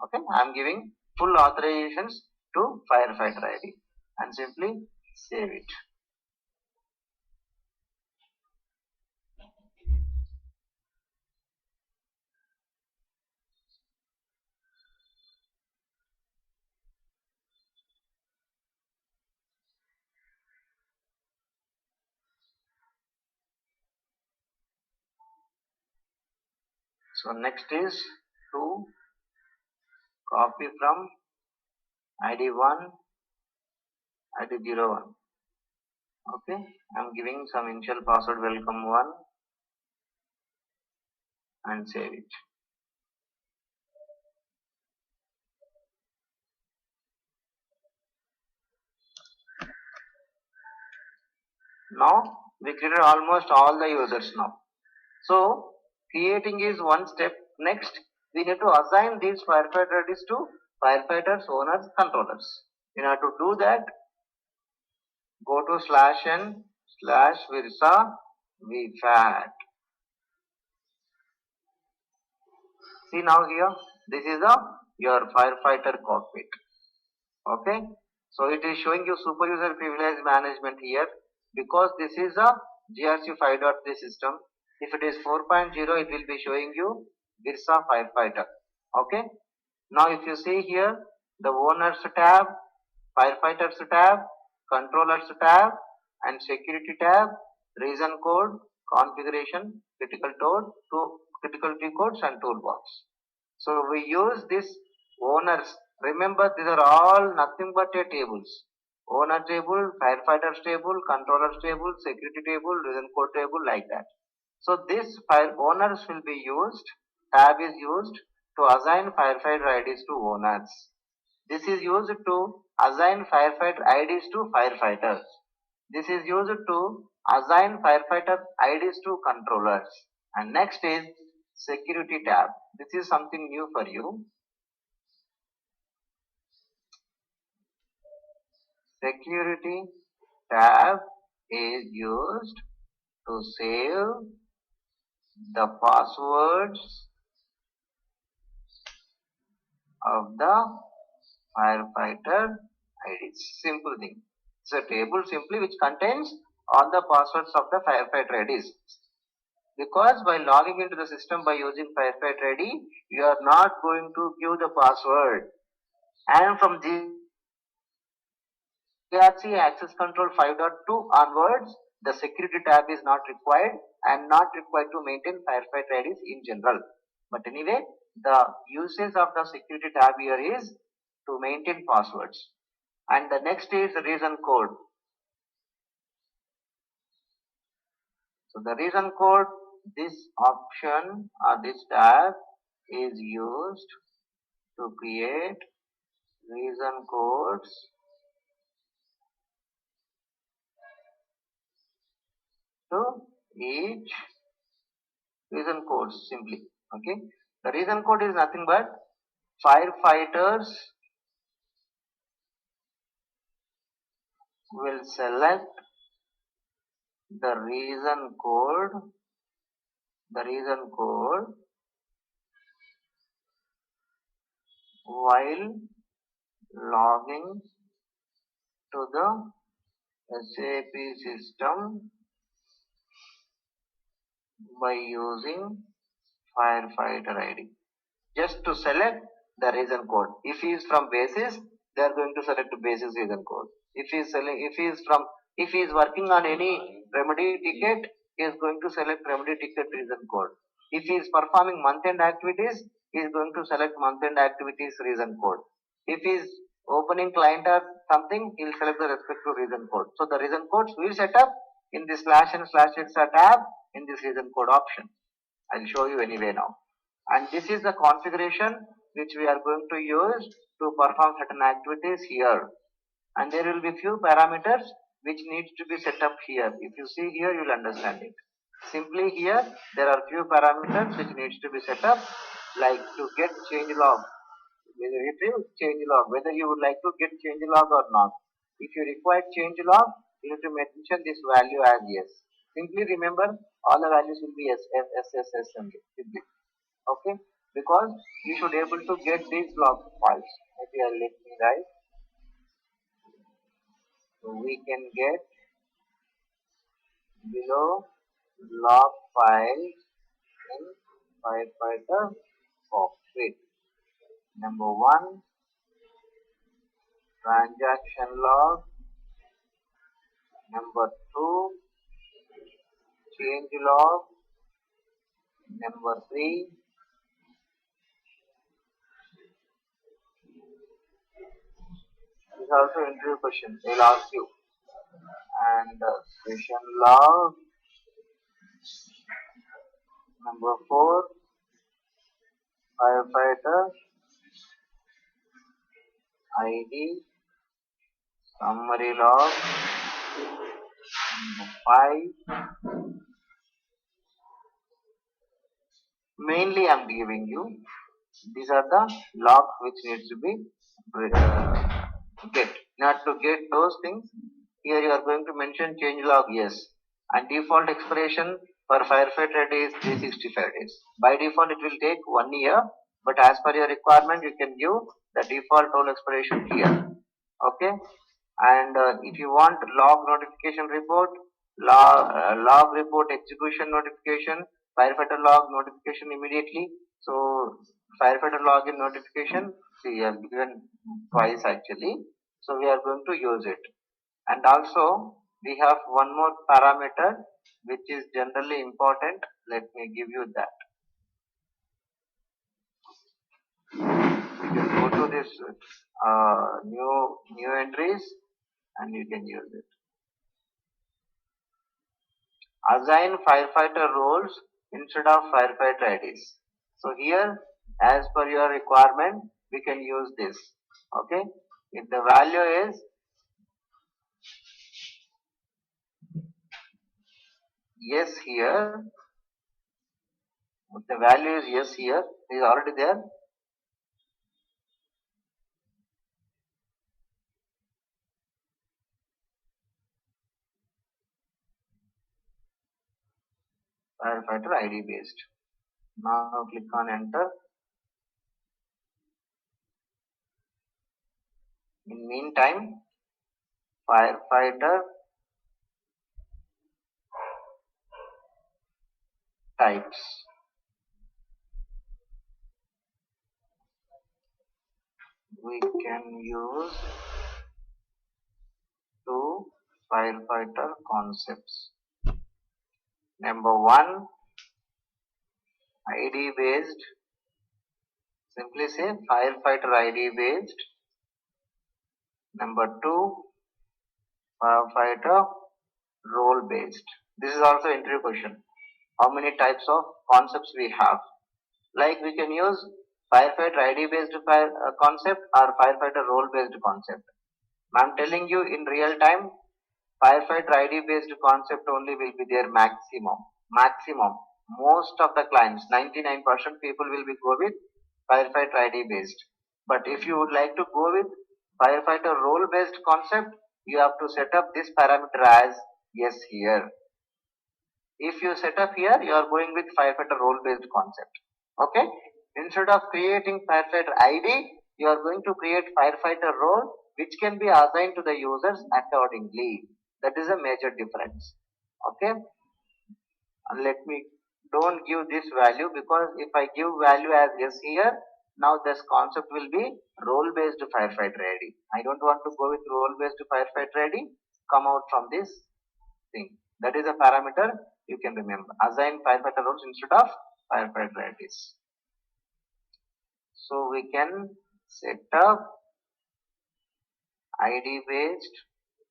Okay, I am giving full authorizations to firefighter ID and simply save it. So next is to copy from ID 1, ID 01. Okay, I am giving some initial password welcome 1 and save it. Now we created almost all the users now. So creating is one step. Next, we need to assign these firefighter IDs to firefighters, owners, controllers. In order to do that, go to /n/virsa vfat. See now here, this is your firefighter cockpit. Okay, so it is showing you super user privilege management here because this is a GRC 5.3 system. If it is 4.0, it will be showing you Virsa Firefighter. Okay, now if you see here, the owners tab, firefighters tab, controllers tab, and security tab, reason code, configuration, critical key codes, and toolbox. So we use this owners. Remember, these are all nothing but a tables. Owner table, firefighters table, controllers table, security table, reason code table, like that. So this fire owners will be used, tab is used to assign firefighter IDs to owners. This is used to assign firefighter IDs to firefighters. This is used to assign firefighter IDs to controllers. And next is security tab. This is something new for you. Security tab is used to save the passwords of the firefighter IDs. Simple thing. It's a table simply which contains all the passwords of the firefighter IDs. Because by logging into the system by using Firefighter ID, you are not going to give the password. And from GRC Access Control 5.2 onwards, the security tab is not required and not required to maintain Firefighter IDs in general. But anyway, the usage of the security tab here is to maintain passwords. And the next is the reason code. So the reason code, this option or this tab is used to create reason codes to each reason codes simply. Okay. The reason code is nothing but firefighters will select the reason code while logging to the SAP system by using Firefighter ID. Just to select the reason code. If he is from basis, they are going to select basis reason code. If he is working on any remedy ticket, he is going to select remedy ticket reason code. If he is performing month-end activities, he is going to select month-end activities reason code. If he is opening client or something, he will select the respective reason code. So the reason codes will set up in the slash and slash extra tab in this reason code option. I'll show you anyway now. And this is the configuration which we are going to use to perform certain activities here. And there will be few parameters which needs to be set up here. If you see here, you will understand it. Simply here, there are few parameters which needs to be set up, like to get change log, retrieve change log, whether you would like to get change log or not. If you require change log, you need to mention this value as yes. Simply remember, all the values will be S, F, S, S, S only. Simply. Okay, because you should able to get these log files. Maybe I'll let me write. So we can get below log files in Firefighter cockpit. Number 1, transaction log. Number 2, change log. Number 3, is also interview question. They'll ask you. And session log. Number 4, Firefighter ID, summary log. Number 5, mainly I'm giving you. These are the logs which needs to be get. Not to get those things, here you are going to mention change log yes. And default expiration for Firefighter is 365 days. By default it will take 1 year, but as per your requirement you can give the default role expiration here. Okay. And if you want log notification report, log report execution notification, Firefighter log notification immediately. So Firefighter login notification, see, I have given twice actually. So we are going to use it. And also we have one more parameter which is generally important. Let me give you that. You can go to this new entries and you can use it. Assign firefighter roles instead of firefighter IDs. So here, as per your requirement, we can use this. Okay. If the value is yes here, if the value is yes here, it is already there. Firefighter ID based. Now click on enter. In meantime, firefighter types. We can use two firefighter concepts. Number one, ID based. Simply say firefighter ID based. Number two, firefighter role based. This is also interview question. How many types of concepts we have? Like we can use firefighter ID based concept or firefighter role based concept. I am telling you in real time, firefighter ID based concept only will be there maximum. Maximum. Most of the clients, 99% people will be go with firefighter ID based. But if you would like to go with firefighter role based concept, you have to set up this parameter as yes here. If you set up here, you are going with firefighter role based concept. Okay? Instead of creating firefighter ID, you are going to create firefighter role which can be assigned to the users accordingly. That is a major difference. Okay? Let me don't give this value, because if I give value as yes here, now this concept will be role based firefighter ID. I don't want to go with role based firefighter ID. Come out from this thing. That is a parameter you can remember. Assign firefighter roles instead of firefighter IDs. So we can set up ID based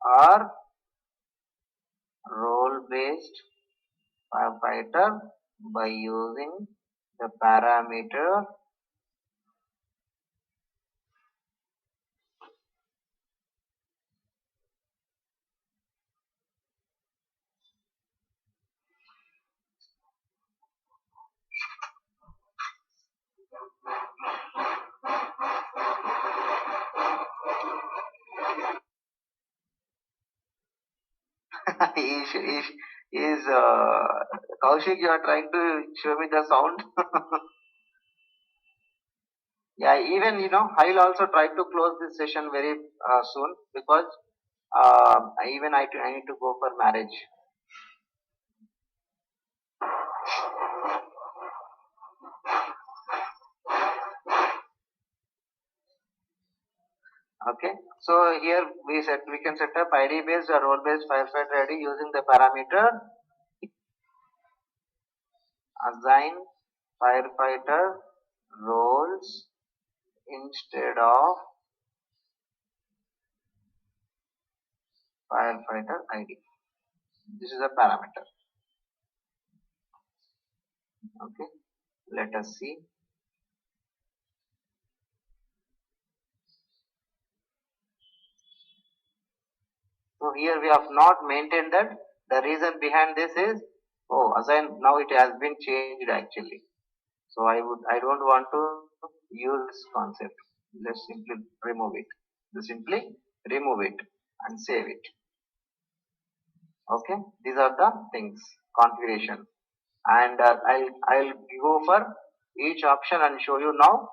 or role based firefighter by using the parameter is Kaushik, you are trying to show me the sound. Yeah, even I will also try to close this session very soon, because even I need to go for marriage. Okay, so here we can set up ID based or role based firefighter ID using the parameter assign firefighter roles instead of firefighter ID. This is a parameter. Okay, let us see. So here we have not maintained that. The reason behind this is, assign, now it has been changed actually. So I don't want to use this concept. Let's simply remove it. Simply remove it and save it. Okay, these are the things, configuration, and I'll go for each option and show you now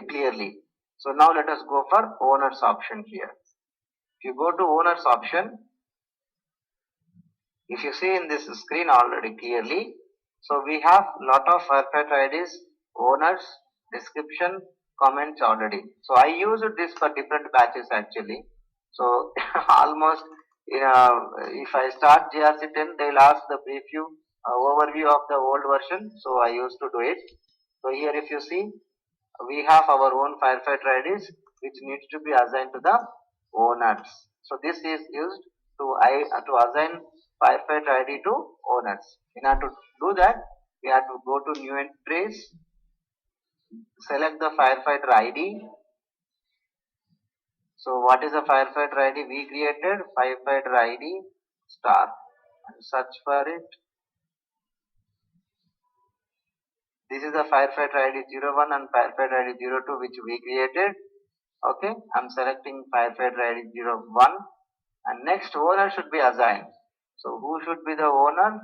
clearly. So now let us go for owners option here. If you go to owners option, if you see in this screen already clearly, so we have lot of firefighter IDs, owners, description, comments already. So I used this for different batches actually. So almost if I start GRC 10, they'll ask the preview overview of the old version. So I used to do it. So here if you see, we have our own firefighter IDs which needs to be assigned to the owners. So this is used to assign firefighter ID to owners. In order to do that, we have to go to new entries, select the firefighter ID. So what is the firefighter ID we created? Firefighter ID star, and search for it. This is the firefighter ID 01 and firefighter ID 02 which we created. Okay, I'm selecting firefighter ID 01, and next owner should be assigned. So who should be the owner?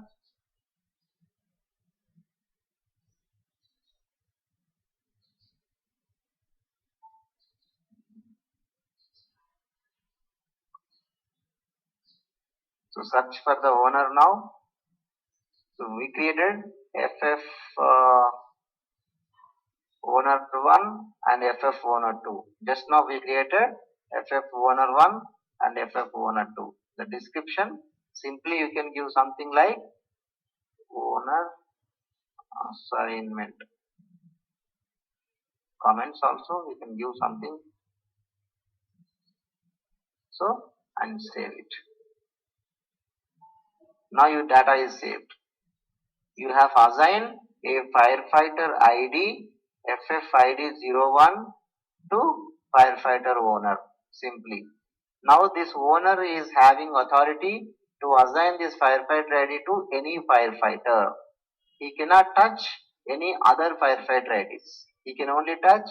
So search for the owner now. So we created FF owner 1 and FF owner 2. Just now we created FF owner 1 and FF owner 2. The description, simply you can give something like owner assignment. Comments also you can give something. So, and save it. Now your data is saved. You have assigned a firefighter ID FFID01 to firefighter owner simply. Now this owner is having authority to assign this firefighter ID to any firefighter. He cannot touch any other firefighter IDs. He can only touch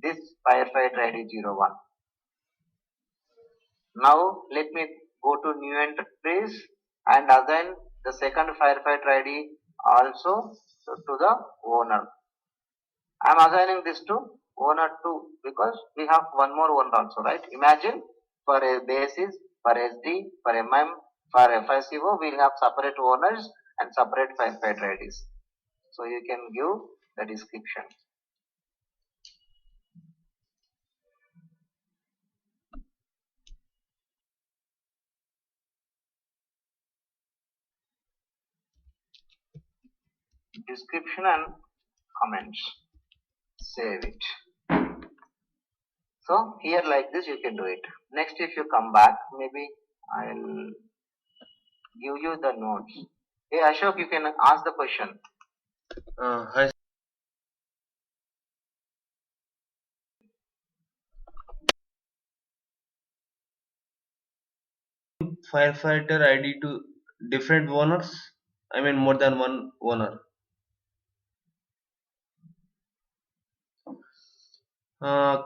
this firefighter ID 01. Now let me go to new entries and assign the second firefighter ID also to the owner. I am assigning this to owner 2 because we have one more owner also, right? Imagine for a basis, for SD, for MM, for FICO, we will have separate owners and separate firefighter IDs. So you can give the description. Description and comments. Save it. So here like this you can do it. Next if you come back, maybe I'll give you the notes. Hey Ashok, you can ask the question. Hi. Firefighter ID to different owners? I mean more than one owner.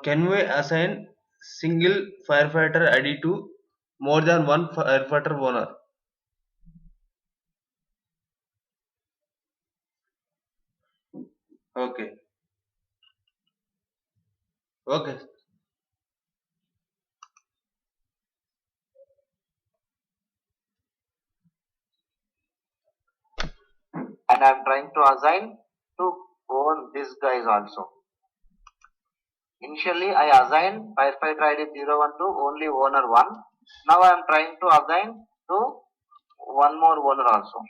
Can we assign single firefighter ID to more than one firefighter owner? Okay. Okay. And I'm trying to assign to own these guys also. Initially I assigned firefighter ID 01 to only owner 1. Now I am trying to assign to one more owner also.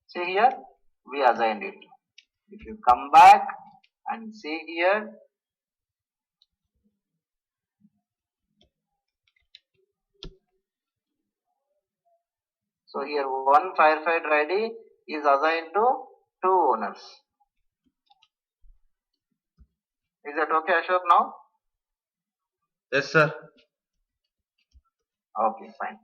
See here, we assigned it. If you come back and see here, so here one firefighter ID is assigned to 2 owners. Is that okay Ashok now? Yes, sir. Okay, fine.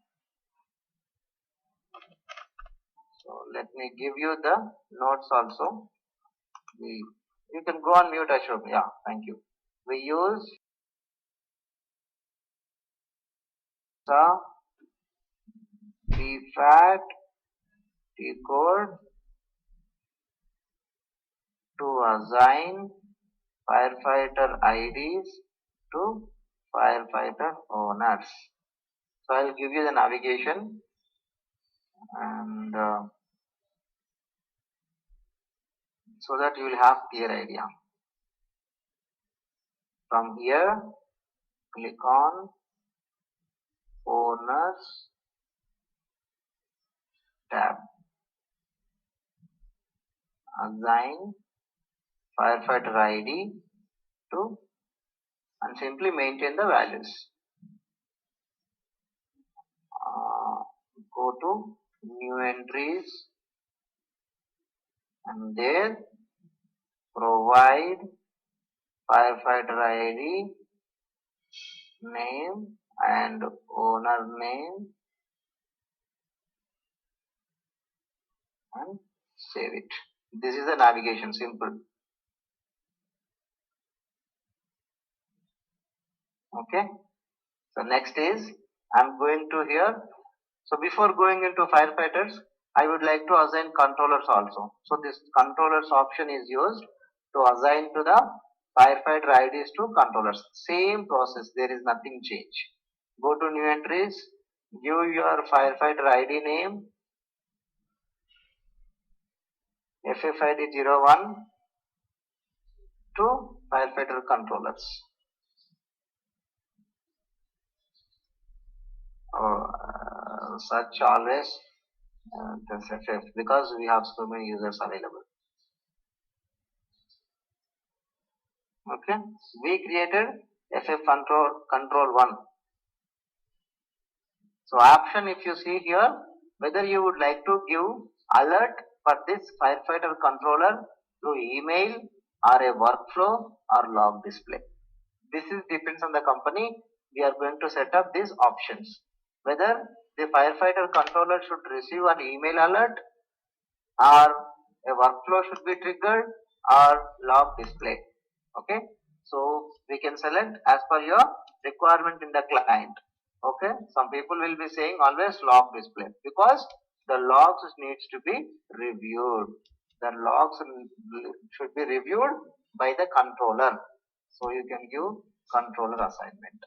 So let me give you the notes also. You can go on mute Ashok. Yeah, thank you. We use the DFAT T-code to assign firefighter IDs to firefighter owners. So I'll give you the navigation and so that you will have clear idea. From here, click on owners tab. Assign firefighter ID to and simply maintain the values. Go to new entries and there provide firefighter ID, name and owner name and save it. This is the navigation, simple. Okay. So next is I'm going to here. So before going into firefighters, I would like to assign controllers also. So this controllers option is used to assign to the firefighter IDs to controllers. Same process, there is nothing change. Go to new entries, give your firefighter ID name, FFID01 to firefighter controllers. Search always this FF because we have so many users available. Okay, we created FF control 1. So option, if you see here, whether you would like to give alert for this firefighter controller through email or a workflow or log display. This is depends on the company. We are going to set up these options. Whether the firefighter controller should receive an email alert or a workflow should be triggered or log display. Okay, so we can select as per your requirement in the client. Okay, some people will be saying always log display because the logs needs to be reviewed. The logs should be reviewed by the controller. So you can give controller assignment.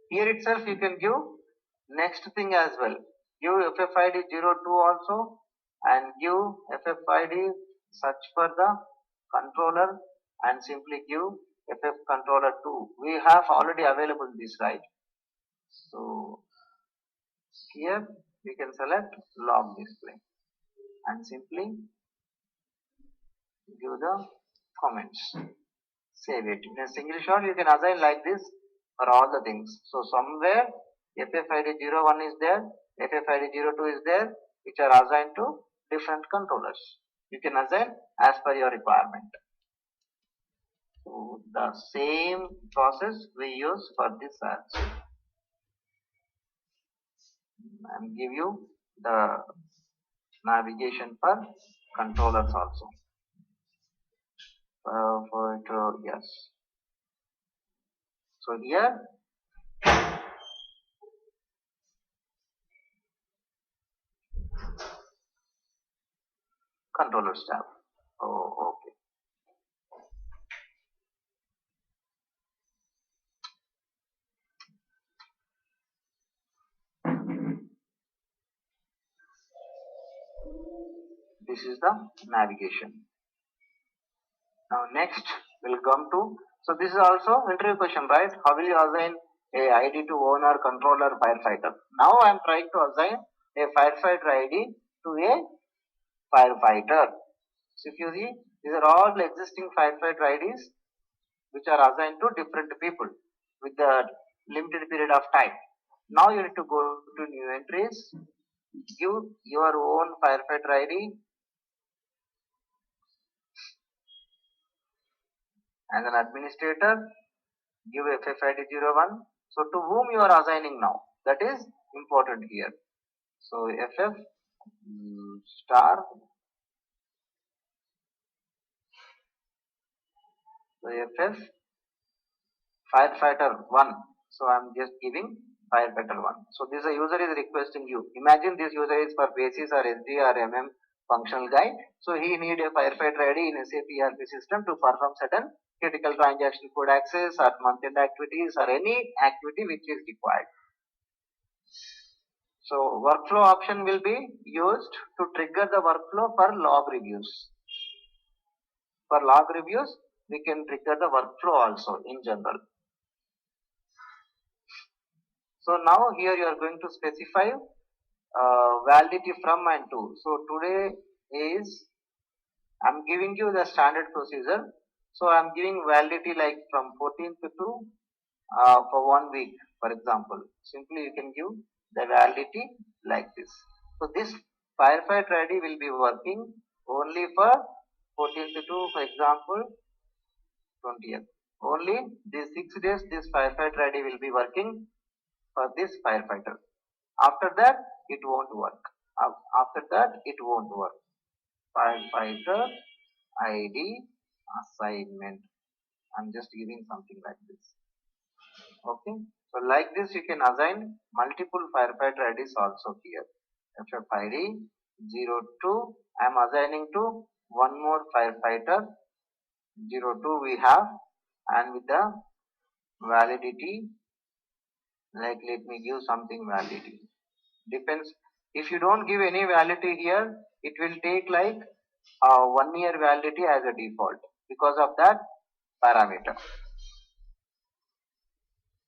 Here itself you can give next thing as well. Give FFID02 also and give FFID search for the controller and simply give FF controller 2. We have already available this, right? So here we can select log display and simply give the comments. Save it. In a single shot you can assign like this for all the things. So somewhere FFID01 is there, FFID02 is there, which are assigned to different controllers. You can assign as per your requirement. So the same process we use for this also. And give you the navigation for controllers also. Yes. So here controllers tab. Oh, okay. This is the navigation. Now next we'll come to, so this is also interview question, right? How will you assign a ID to owner, controller, firefighter? Now I am trying to assign a firefighter ID to a firefighter. So if you see, these are all existing firefighter IDs which are assigned to different people with the limited period of time. Now you need to go to new entries, give your own firefighter ID and an administrator, give FFID01. So to whom you are assigning now, that is important here. So FF star, so FF firefighter 1. So I am just giving firefighter 1. So this user is requesting you. Imagine this user is for basis or SD or MM functional guy. So he need a firefighter ID in SAP GRC system to perform certain critical transaction code access or month-end activities or any activity which is required. So workflow option will be used to trigger the workflow for log reviews. For log reviews, we can trigger the workflow also in general. So now here you are going to specify validity from and to. So today is, I'm giving you the standard procedure. So I'm giving validity like from 14th to for 1 week, for example. Simply you can give the validity like this. So this firefighter ID will be working only for 14th to, for example, 20th. Only these 6 days this firefighter ID will be working for this firefighter. After that it won't work. After that it won't work. Firefighter ID assignment. I'm just giving something like this. Okay. So like this you can assign multiple firefighter IDs also here. FFID 02. I am assigning to one more firefighter 02 we have, and with the validity, like let me give something validity. Depends. If you don't give any validity here, it will take like 1 year validity as a default because of that parameter.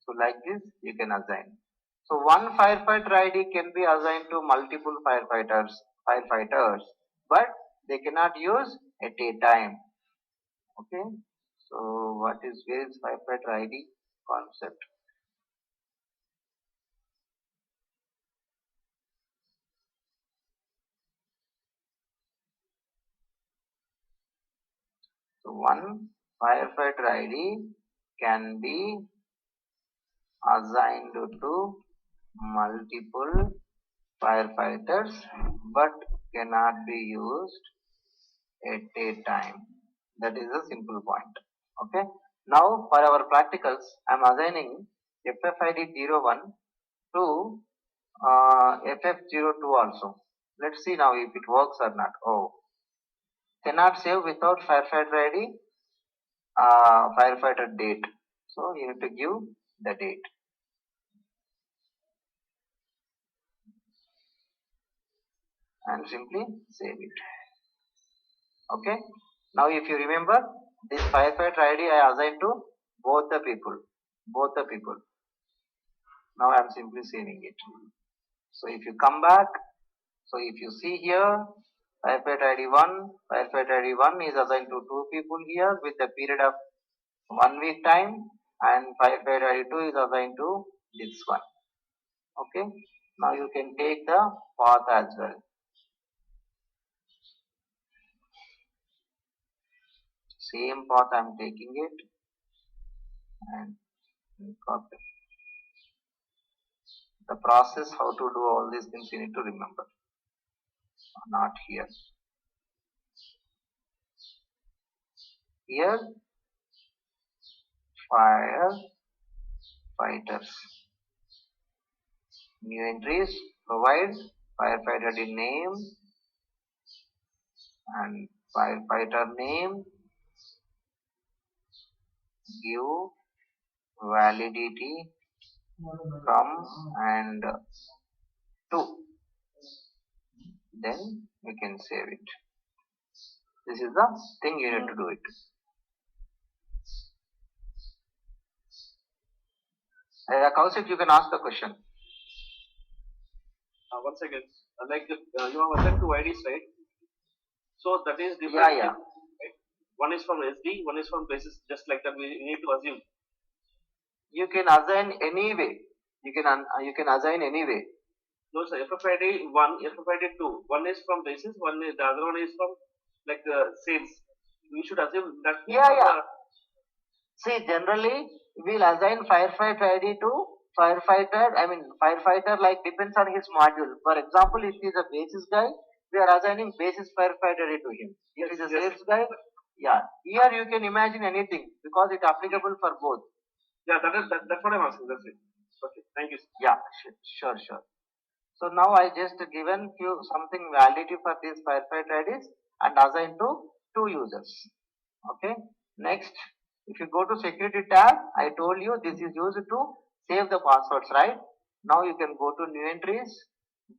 So like this you can assign. So one firefighter ID can be assigned to multiple firefighters, but they cannot use at a time. Okay. So where is firefighter ID concept? So one firefighter ID can be assigned to multiple firefighters but cannot be used at a time. That is a simple point. Okay. Now for our practicals, I am assigning FFID01 to FF02 also. Let's see now if it works or not. Oh, cannot save without firefighter ID, firefighter date. So you need to give the date and simply save it. Okay. Now if you remember, this firefighter ID I assigned to both the people. Now I am simply saving it. So if you come back, so if you see here, firefighter ID 1 is assigned to two people here with a period of 1 week time, and firefighter ID 2 is assigned to this one. Okay. Now you can take the path as well. Same path I am taking it and copy. The process how to do all these things you need to remember. Not here. Here, firefighters. New entries, provide firefighter name and firefighter name, give validity from and to. Then we can save it. This is the thing you need to do it. Kaushik, you can ask the question. Once again, you have assigned two IDs, right? So that is different. Yeah. Right? One is from SD, one is from basis. Just like that, we need to assume. You can assign any way. You can assign any way. No, sir. FFID 1, FFID 2. One is from basis. The other one is from sales. We should assume that. Yeah. See, generally we'll assign firefighter ID to firefighter like depends on his module. For example, if he's a basis guy, we are assigning basis firefighter ID to him. If he's a sales guy, yeah. Here you can imagine anything because it's applicable for both. Yeah, that's what I'm asking. That's it. Okay, thank you. Yeah, sure. So now I just given you something validity for these firefighter IDs and assigned to two users. Okay. Next, if you go to security tab, I told you this is used to save the passwords, right? Now you can go to new entries,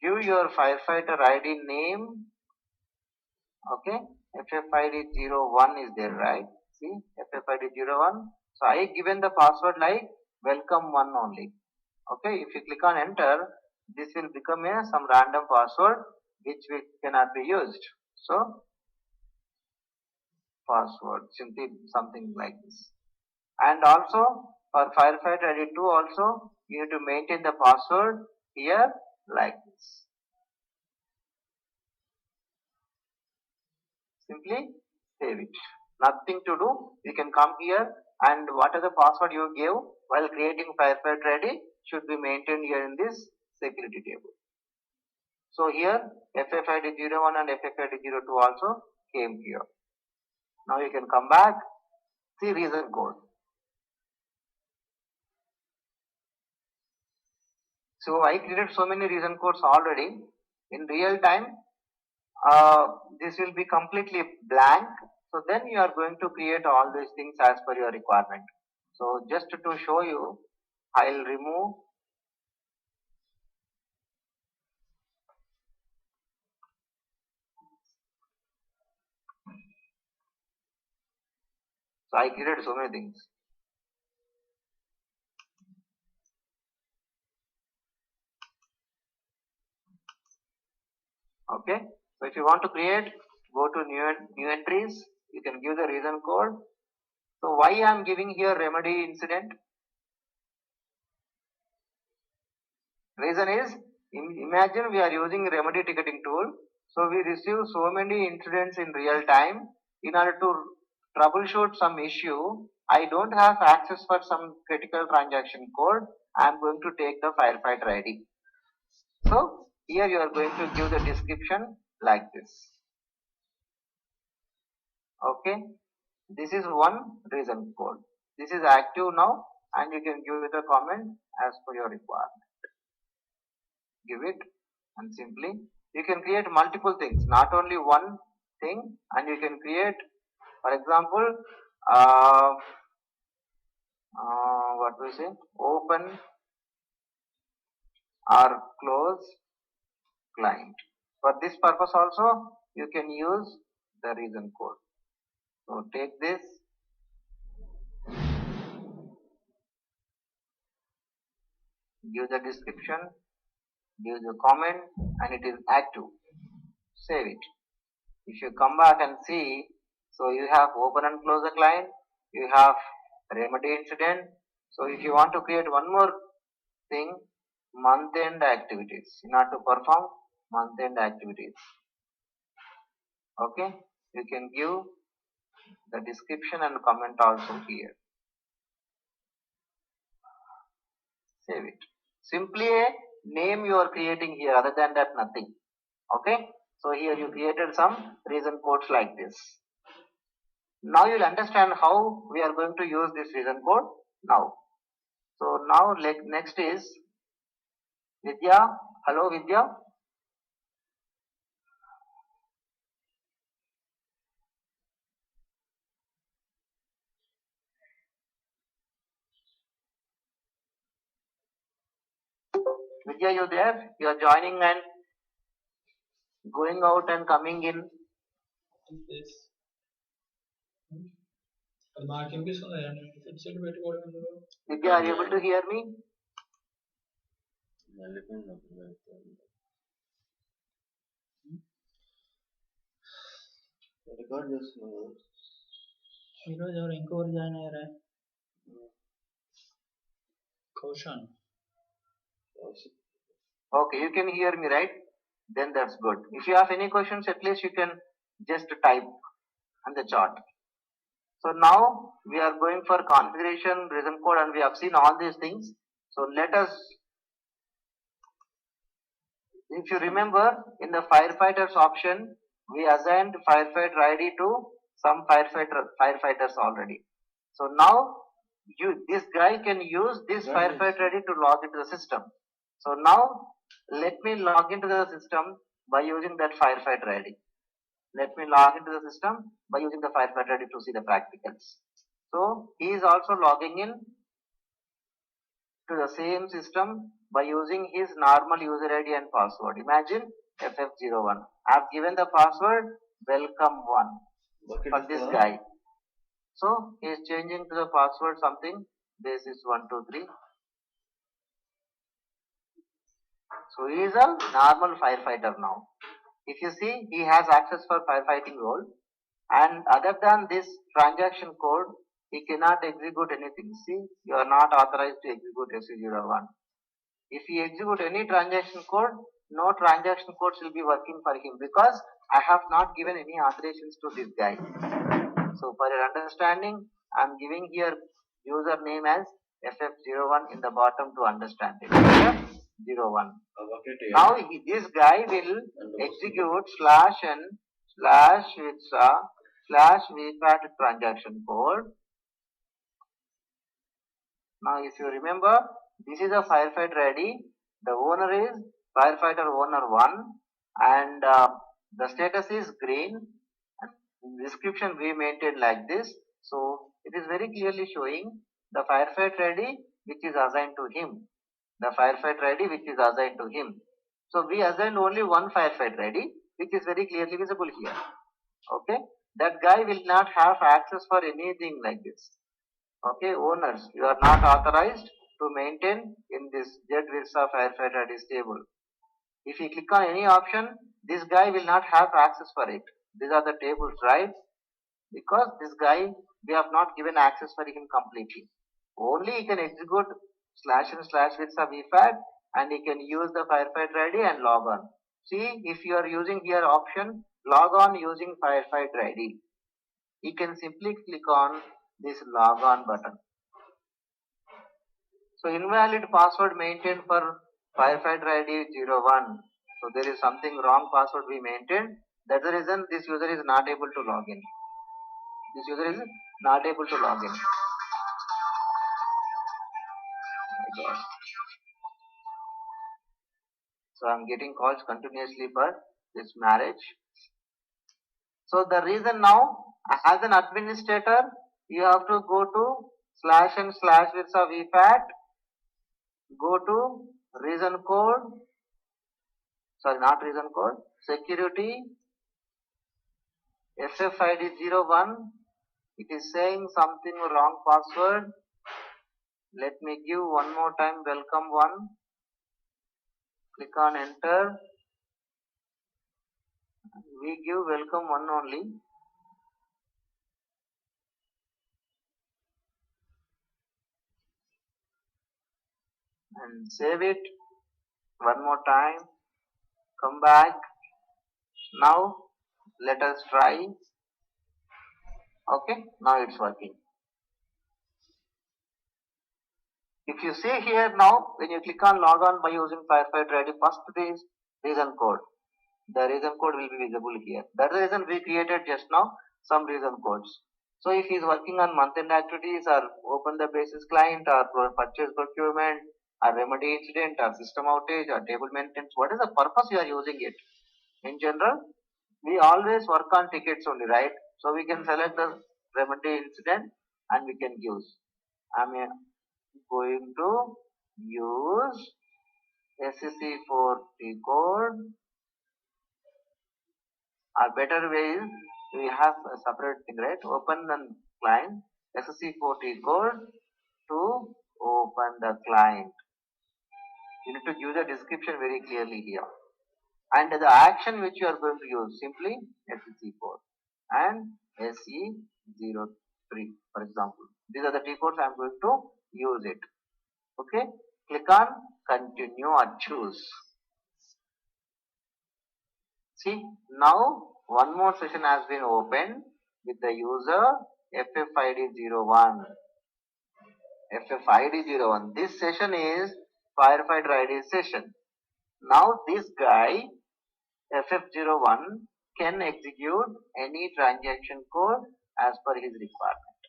give your firefighter ID name. Okay. FFID01 is there, right? See, FFID01. So I given the password like welcome1 only. Okay. If you click on enter, this will become some random password which cannot be used. So password simply something like this. And also for firefighter ID 2 also you need to maintain the password here like this. Simply save it. Nothing to do. You can come here and what are the password you gave while creating firefighter ID should be maintained here in this security table. So here FFID01 and FFID02 also came here. Now you can come back, see reason code. So I created so many reason codes already. In real time, this will be completely blank. So then you are going to create all these things as per your requirement. So just to show you, I'll remove. So I created so many things. Okay. So if you want to create, go to new entries. You can give the reason code. So why I am giving here remedy incident? Reason is, imagine we are using remedy ticketing tool. So we receive so many incidents in real time. In order to troubleshoot some issue, I don't have access for some critical transaction code. I am going to take the firefighter ID. So here you are going to give the description like this. Okay. This is one reason code. This is active now, and you can give it a comment as per your requirement. Give it, and simply you can create multiple things, not only one thing, and you can create, for example, what we say, open or close client. For this purpose also you can use the reason code. So take this, give the description, give the comment, and it is active. Save it. If you come back and see, so you have open and close the client, you have remedy incident. So if you want to create one more thing, month end activities, in order to perform month end activities. Okay, you can give the description and comment also here. Save it. Simply a name you are creating here, other than that nothing. Okay, so here you created some reason codes like this. Now you'll understand how we are going to use this reason code now. So now next is Vidya. Hello Vidya. Vidya, you there? You are joining and going out and coming in. Yes. Vidya, are you able to hear me? Record చేస్తున్నావు కదా. ఈరోజు ఎవరు ఇంకొకరు join అయ్యారా? కౌశాన్. Okay, you can hear me, right? Then that's good. If you have any questions, at least you can just type on the chart. So now we are going for configuration, reason code, and we have seen all these things. So let us, if you remember, in the firefighters option, we assigned firefighter ID to some firefighters already. So now this guy can use this firefighter ID to log into the system. So now let me log into the system by using that firefighter ID. Let me log into the system by using the firefighter ID to see the practicals. So he is also logging in to the same system by using his normal user ID and password. Imagine FF01. I have given the password welcome1 for this guy. So he is changing to the password something. This is 123. So he is a normal firefighter now. If you see, he has access for firefighting role, and other than this transaction code, he cannot execute anything. See, you are not authorized to execute SC01. If he execute any transaction code, no transaction codes will be working for him because I have not given any authorizations to this guy. So for your understanding, I am giving here username as FF01 in the bottom to understand it. FF01. Now this guy will execute /vpat transaction code. Now if you remember, this is a firefighter ID. The owner is firefighter owner 1, and the status is green. description we maintain like this. So it is very clearly showing the firefighter ID which is assigned to him. The firefighter ID which is assigned to him. So we assigned only one firefighter ID which is very clearly visible here. Okay, that guy will not have access for anything like this. Okay, owners, you are not authorized to maintain in this GRC Firefighter ID table. If you click on any option, this guy will not have access for it. These are the tables, right? Because this guy, we have not given access for him completely. Only he can execute // with some VFAT and he can use the firefighter ID and log on. See, if you are using here option, log on using firefighter ID, you can simply click on this log on button. So invalid password maintained for firefighter ID 01. So there is something wrong password we maintained. That's the reason this user is not able to log in. This user is not able to log in. So I'm getting calls continuously for this marriage. So the reason now, as an administrator, you have to go to // with a VFAT, go to reason code, sorry, not reason code, security, FFID 01. It is saying something wrong password. Let me give one more time, welcome one. Click on enter. We give welcome one only. And save it. One more time. Come back. Now let us try. Okay, now it's working. If you see here now, when you click on log on by using firefighter ID, first is reason code. The reason code will be visible here. That's the reason we created just now some reason codes. So if he is working on month-end activities or open the basis client or purchase procurement or remedy incident or system outage or table maintenance, what is the purpose you are using it? In general, we always work on tickets only, right? So we can select the remedy incident and we can use. I mean, going to use SCC4T code. A better way is we have a separate thing, right? Open the client SCC4T code to open the client. You need to give the description very clearly here. And the action which you are going to use, simply SCC4 and SE03, for example. These are the T codes I am going to use it. Okay, click on continue or choose. See, now one more session has been opened with the user FFID01. FFID01. This session is firefighter ID session. Now this guy FF01 can execute any transaction code as per his requirement.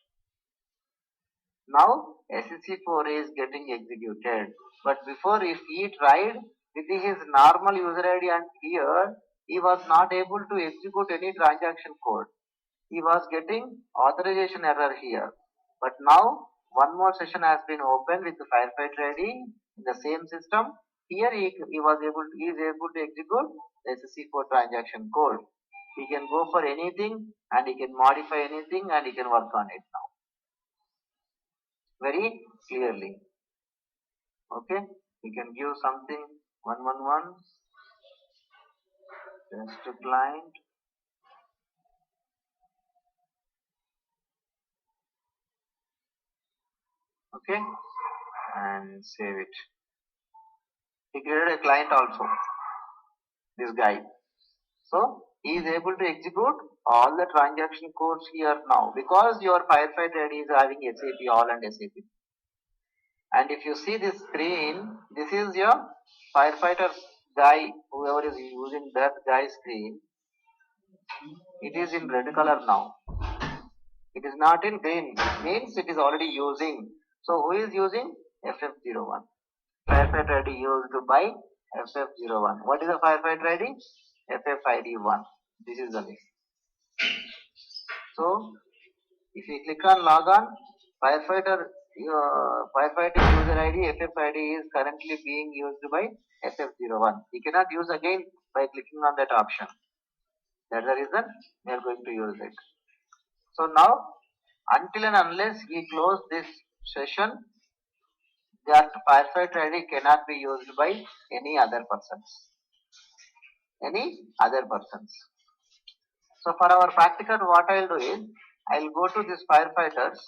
Now SCC4 is getting executed, but before if he tried with his normal user ID and here he was not able to execute any transaction code. He was getting authorization error here. But now one more session has been opened with the firefighter ID in the same system. Here he is able to execute SCC4 transaction code. He can go for anything and he can modify anything and he can work on it now. Very clearly. Okay, we can give something 111 just to client. Okay, and save it. He created a client also, this guy. So he is able to execute all the transaction codes here now because your firefighter ID is having SAP all and SAP. And if you see this screen, this is your firefighter guy, whoever is using that guy's screen. It is in red color now. It is not in green, means it is already using. So who is using? FF01. Firefighter ID used by FF01. What is the firefighter ID? FFID1. This is the list. So if you click on log on, firefighter user ID FFID is currently being used by FF01. You cannot use again by clicking on that option. That's the reason we are going to use it. So now, until and unless we close this session, that firefighter ID cannot be used by any other persons. So for our practical, what I'll do is, I'll go to this firefighters.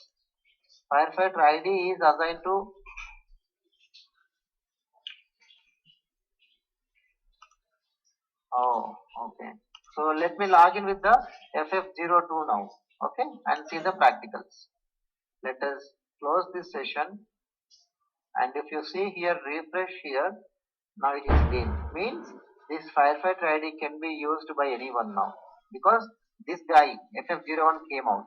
Firefighter ID is assigned to okay. So let me log in with the FF02 now. Okay, and see the practicals. Let us close this session. And if you see here, refresh here, now it is green. Means this firefighter ID can be used by anyone now. Because this guy, FF01 came out.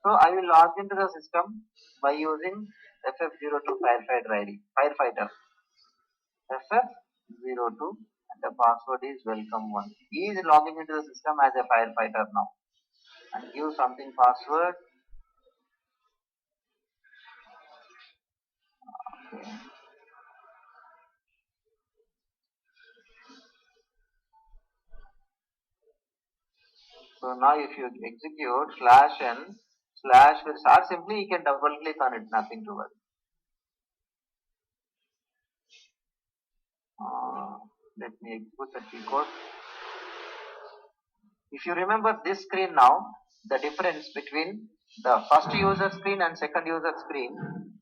So I will log into the system by using FF02 firefighter. FF02 and the password is welcome1. He is logging into the system as a firefighter now. And give something password. Okay. So now if you execute /n/ will start simply, you can double click on it, nothing to worry. Let me execute the T code. If you remember this screen now, the difference between the first user screen and second user screen,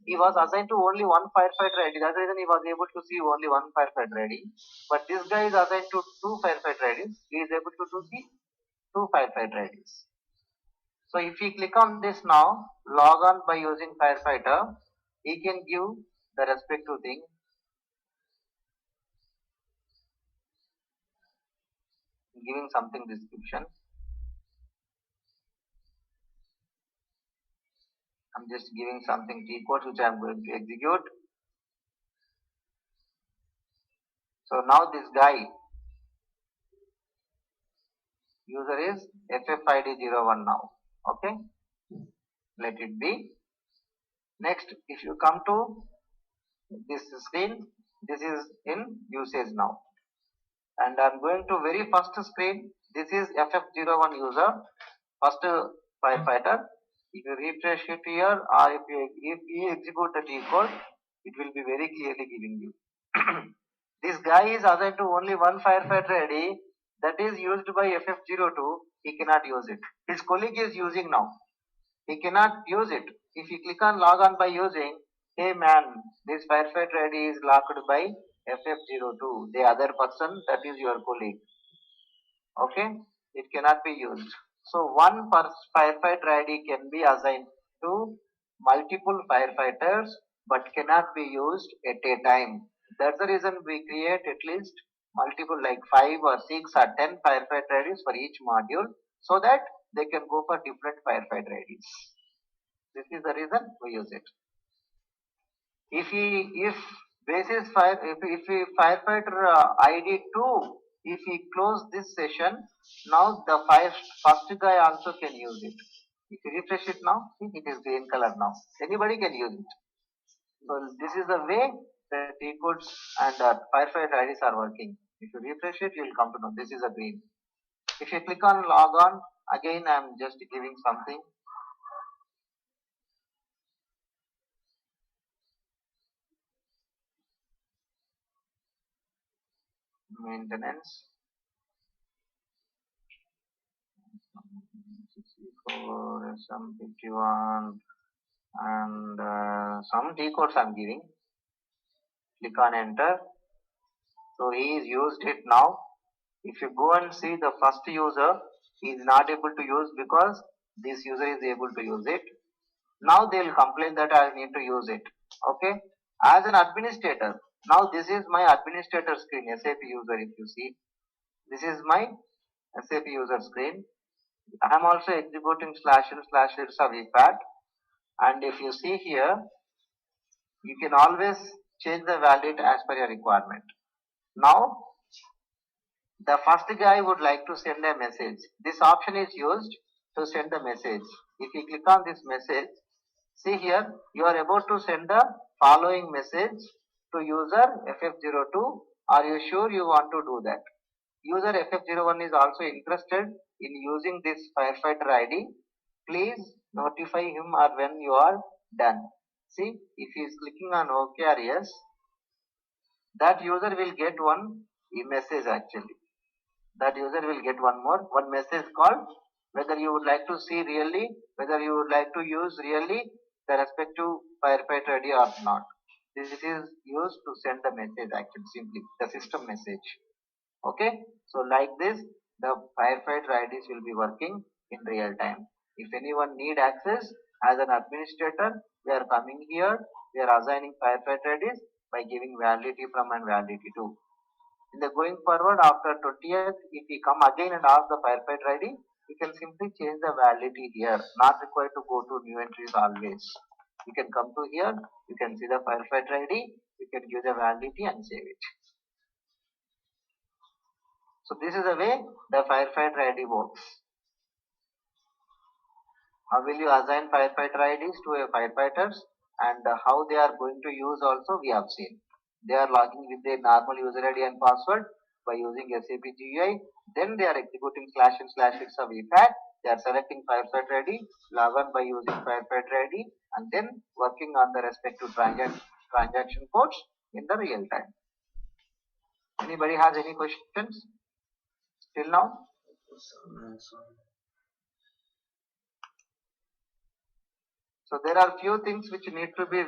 he was assigned to only one firefighter ID. That's the reason he was able to see only one firefighter ID. But this guy is assigned to two firefighter IDs. He is able to see two firefighter IDs. So if we click on this now, log on by using firefighter, he can give the respective thing. Giving something description. I'm just giving something T code which I'm going to execute. So now this guy, user is FFID01 now. Okay. Let it be. Next, if you come to this screen, this is in usage now. And I'm going to very first screen. This is FF01 user, first firefighter. If you refresh it here, or if you execute the T code, it will be very clearly giving you. This guy is assigned to only one firefighter ID that is used by FF02. He cannot use it. His colleague is using now. He cannot use it. If you click on log on by using, hey man, this firefighter ID is locked by FF02, the other person, that is your colleague. Okay, it cannot be used. So one firefighter ID can be assigned to multiple firefighters but cannot be used at a time. That's the reason we create at least multiple, like 5 or 6 or 10 firefighter IDs for each module, so that they can go for different firefighter IDs. This is the reason we use it. If firefighter ID 2, if we close this session, now the first guy also can use it. If you refresh it now, see, it is green color now. Anybody can use it. So this is the way the T codes and firefighter IDs are working. If you refresh it, you will come to know this is a green. If you click on log on, again I am just giving something. Maintenance 64 SM51 and some T codes I'm giving. Click on enter. So he is used it now. If you go and see the first user, he is not able to use because this user is able to use it. Now they will complain that I need to use it. Okay. As an administrator, now this is my administrator screen, SAP user. If you see, this is my SAP user screen. I am also executing /n/vpat, and if you see here, you can always change the value as per your requirement. Now, the first guy would like to send a message. This option is used to send the message. If you click on this message, see here, you are about to send the following message to user FF02. Are you sure you want to do that? User FF01 is also interested in using this firefighter ID. Please notify him or when you are done. See, if he is clicking on OK or yes, that user will get one message actually. That user will get one message called whether you would like to see really, whether you would like to use really the respective firefighter ID or not. This is used to send the message actually, simply the system message. Okay, so like this, the firefighter IDs will be working in real time. If anyone need access as an administrator, we are coming here, we are assigning firefighter IDs by giving validity from and validity to. In the going forward after 20th, if we come again and ask the firefighter ID, we can simply change the validity here, not required to go to new entries always. You can come to here, you can see the firefighter ID, you can give the validity and save it. So this is the way the firefighter ID works. How will you assign firefighter IDs to a firefighters and how they are going to use also we have seen. They are logging with their normal user ID and password by using SAP GUI. Then they are executing /and/hits of EPAD. They are selecting firefighter ID, log on by using firefighter ID, and then working on the respective transaction codes in the real time. Anybody has any questions till now? So there are few things which need to be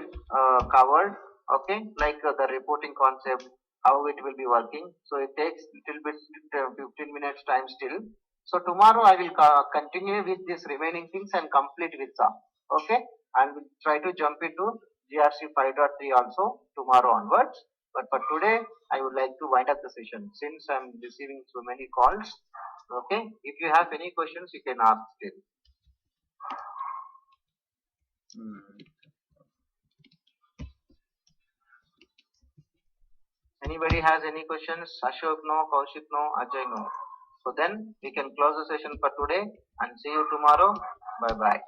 covered, okay, like the reporting concept, how it will be working. So it takes little bit 15 minutes time still. So tomorrow I will continue with this remaining things and complete with some, okay, and we'll try to jump into GRC 5.3 also tomorrow onwards. But for today, I would like to wind up the session since I'm receiving so many calls. Okay, if you have any questions, you can ask still. Anybody has any questions? Ashok no, Kaushik no, Ajay no. So then we can close the session for today and see you tomorrow. Bye bye.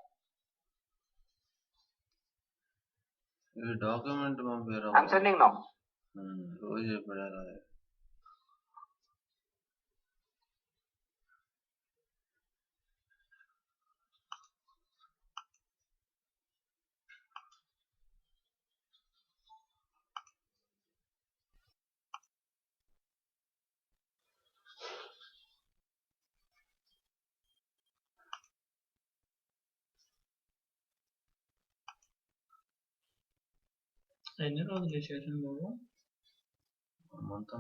document I'm sending now. ఎన్ని రోజులు ఈ session బాబు? month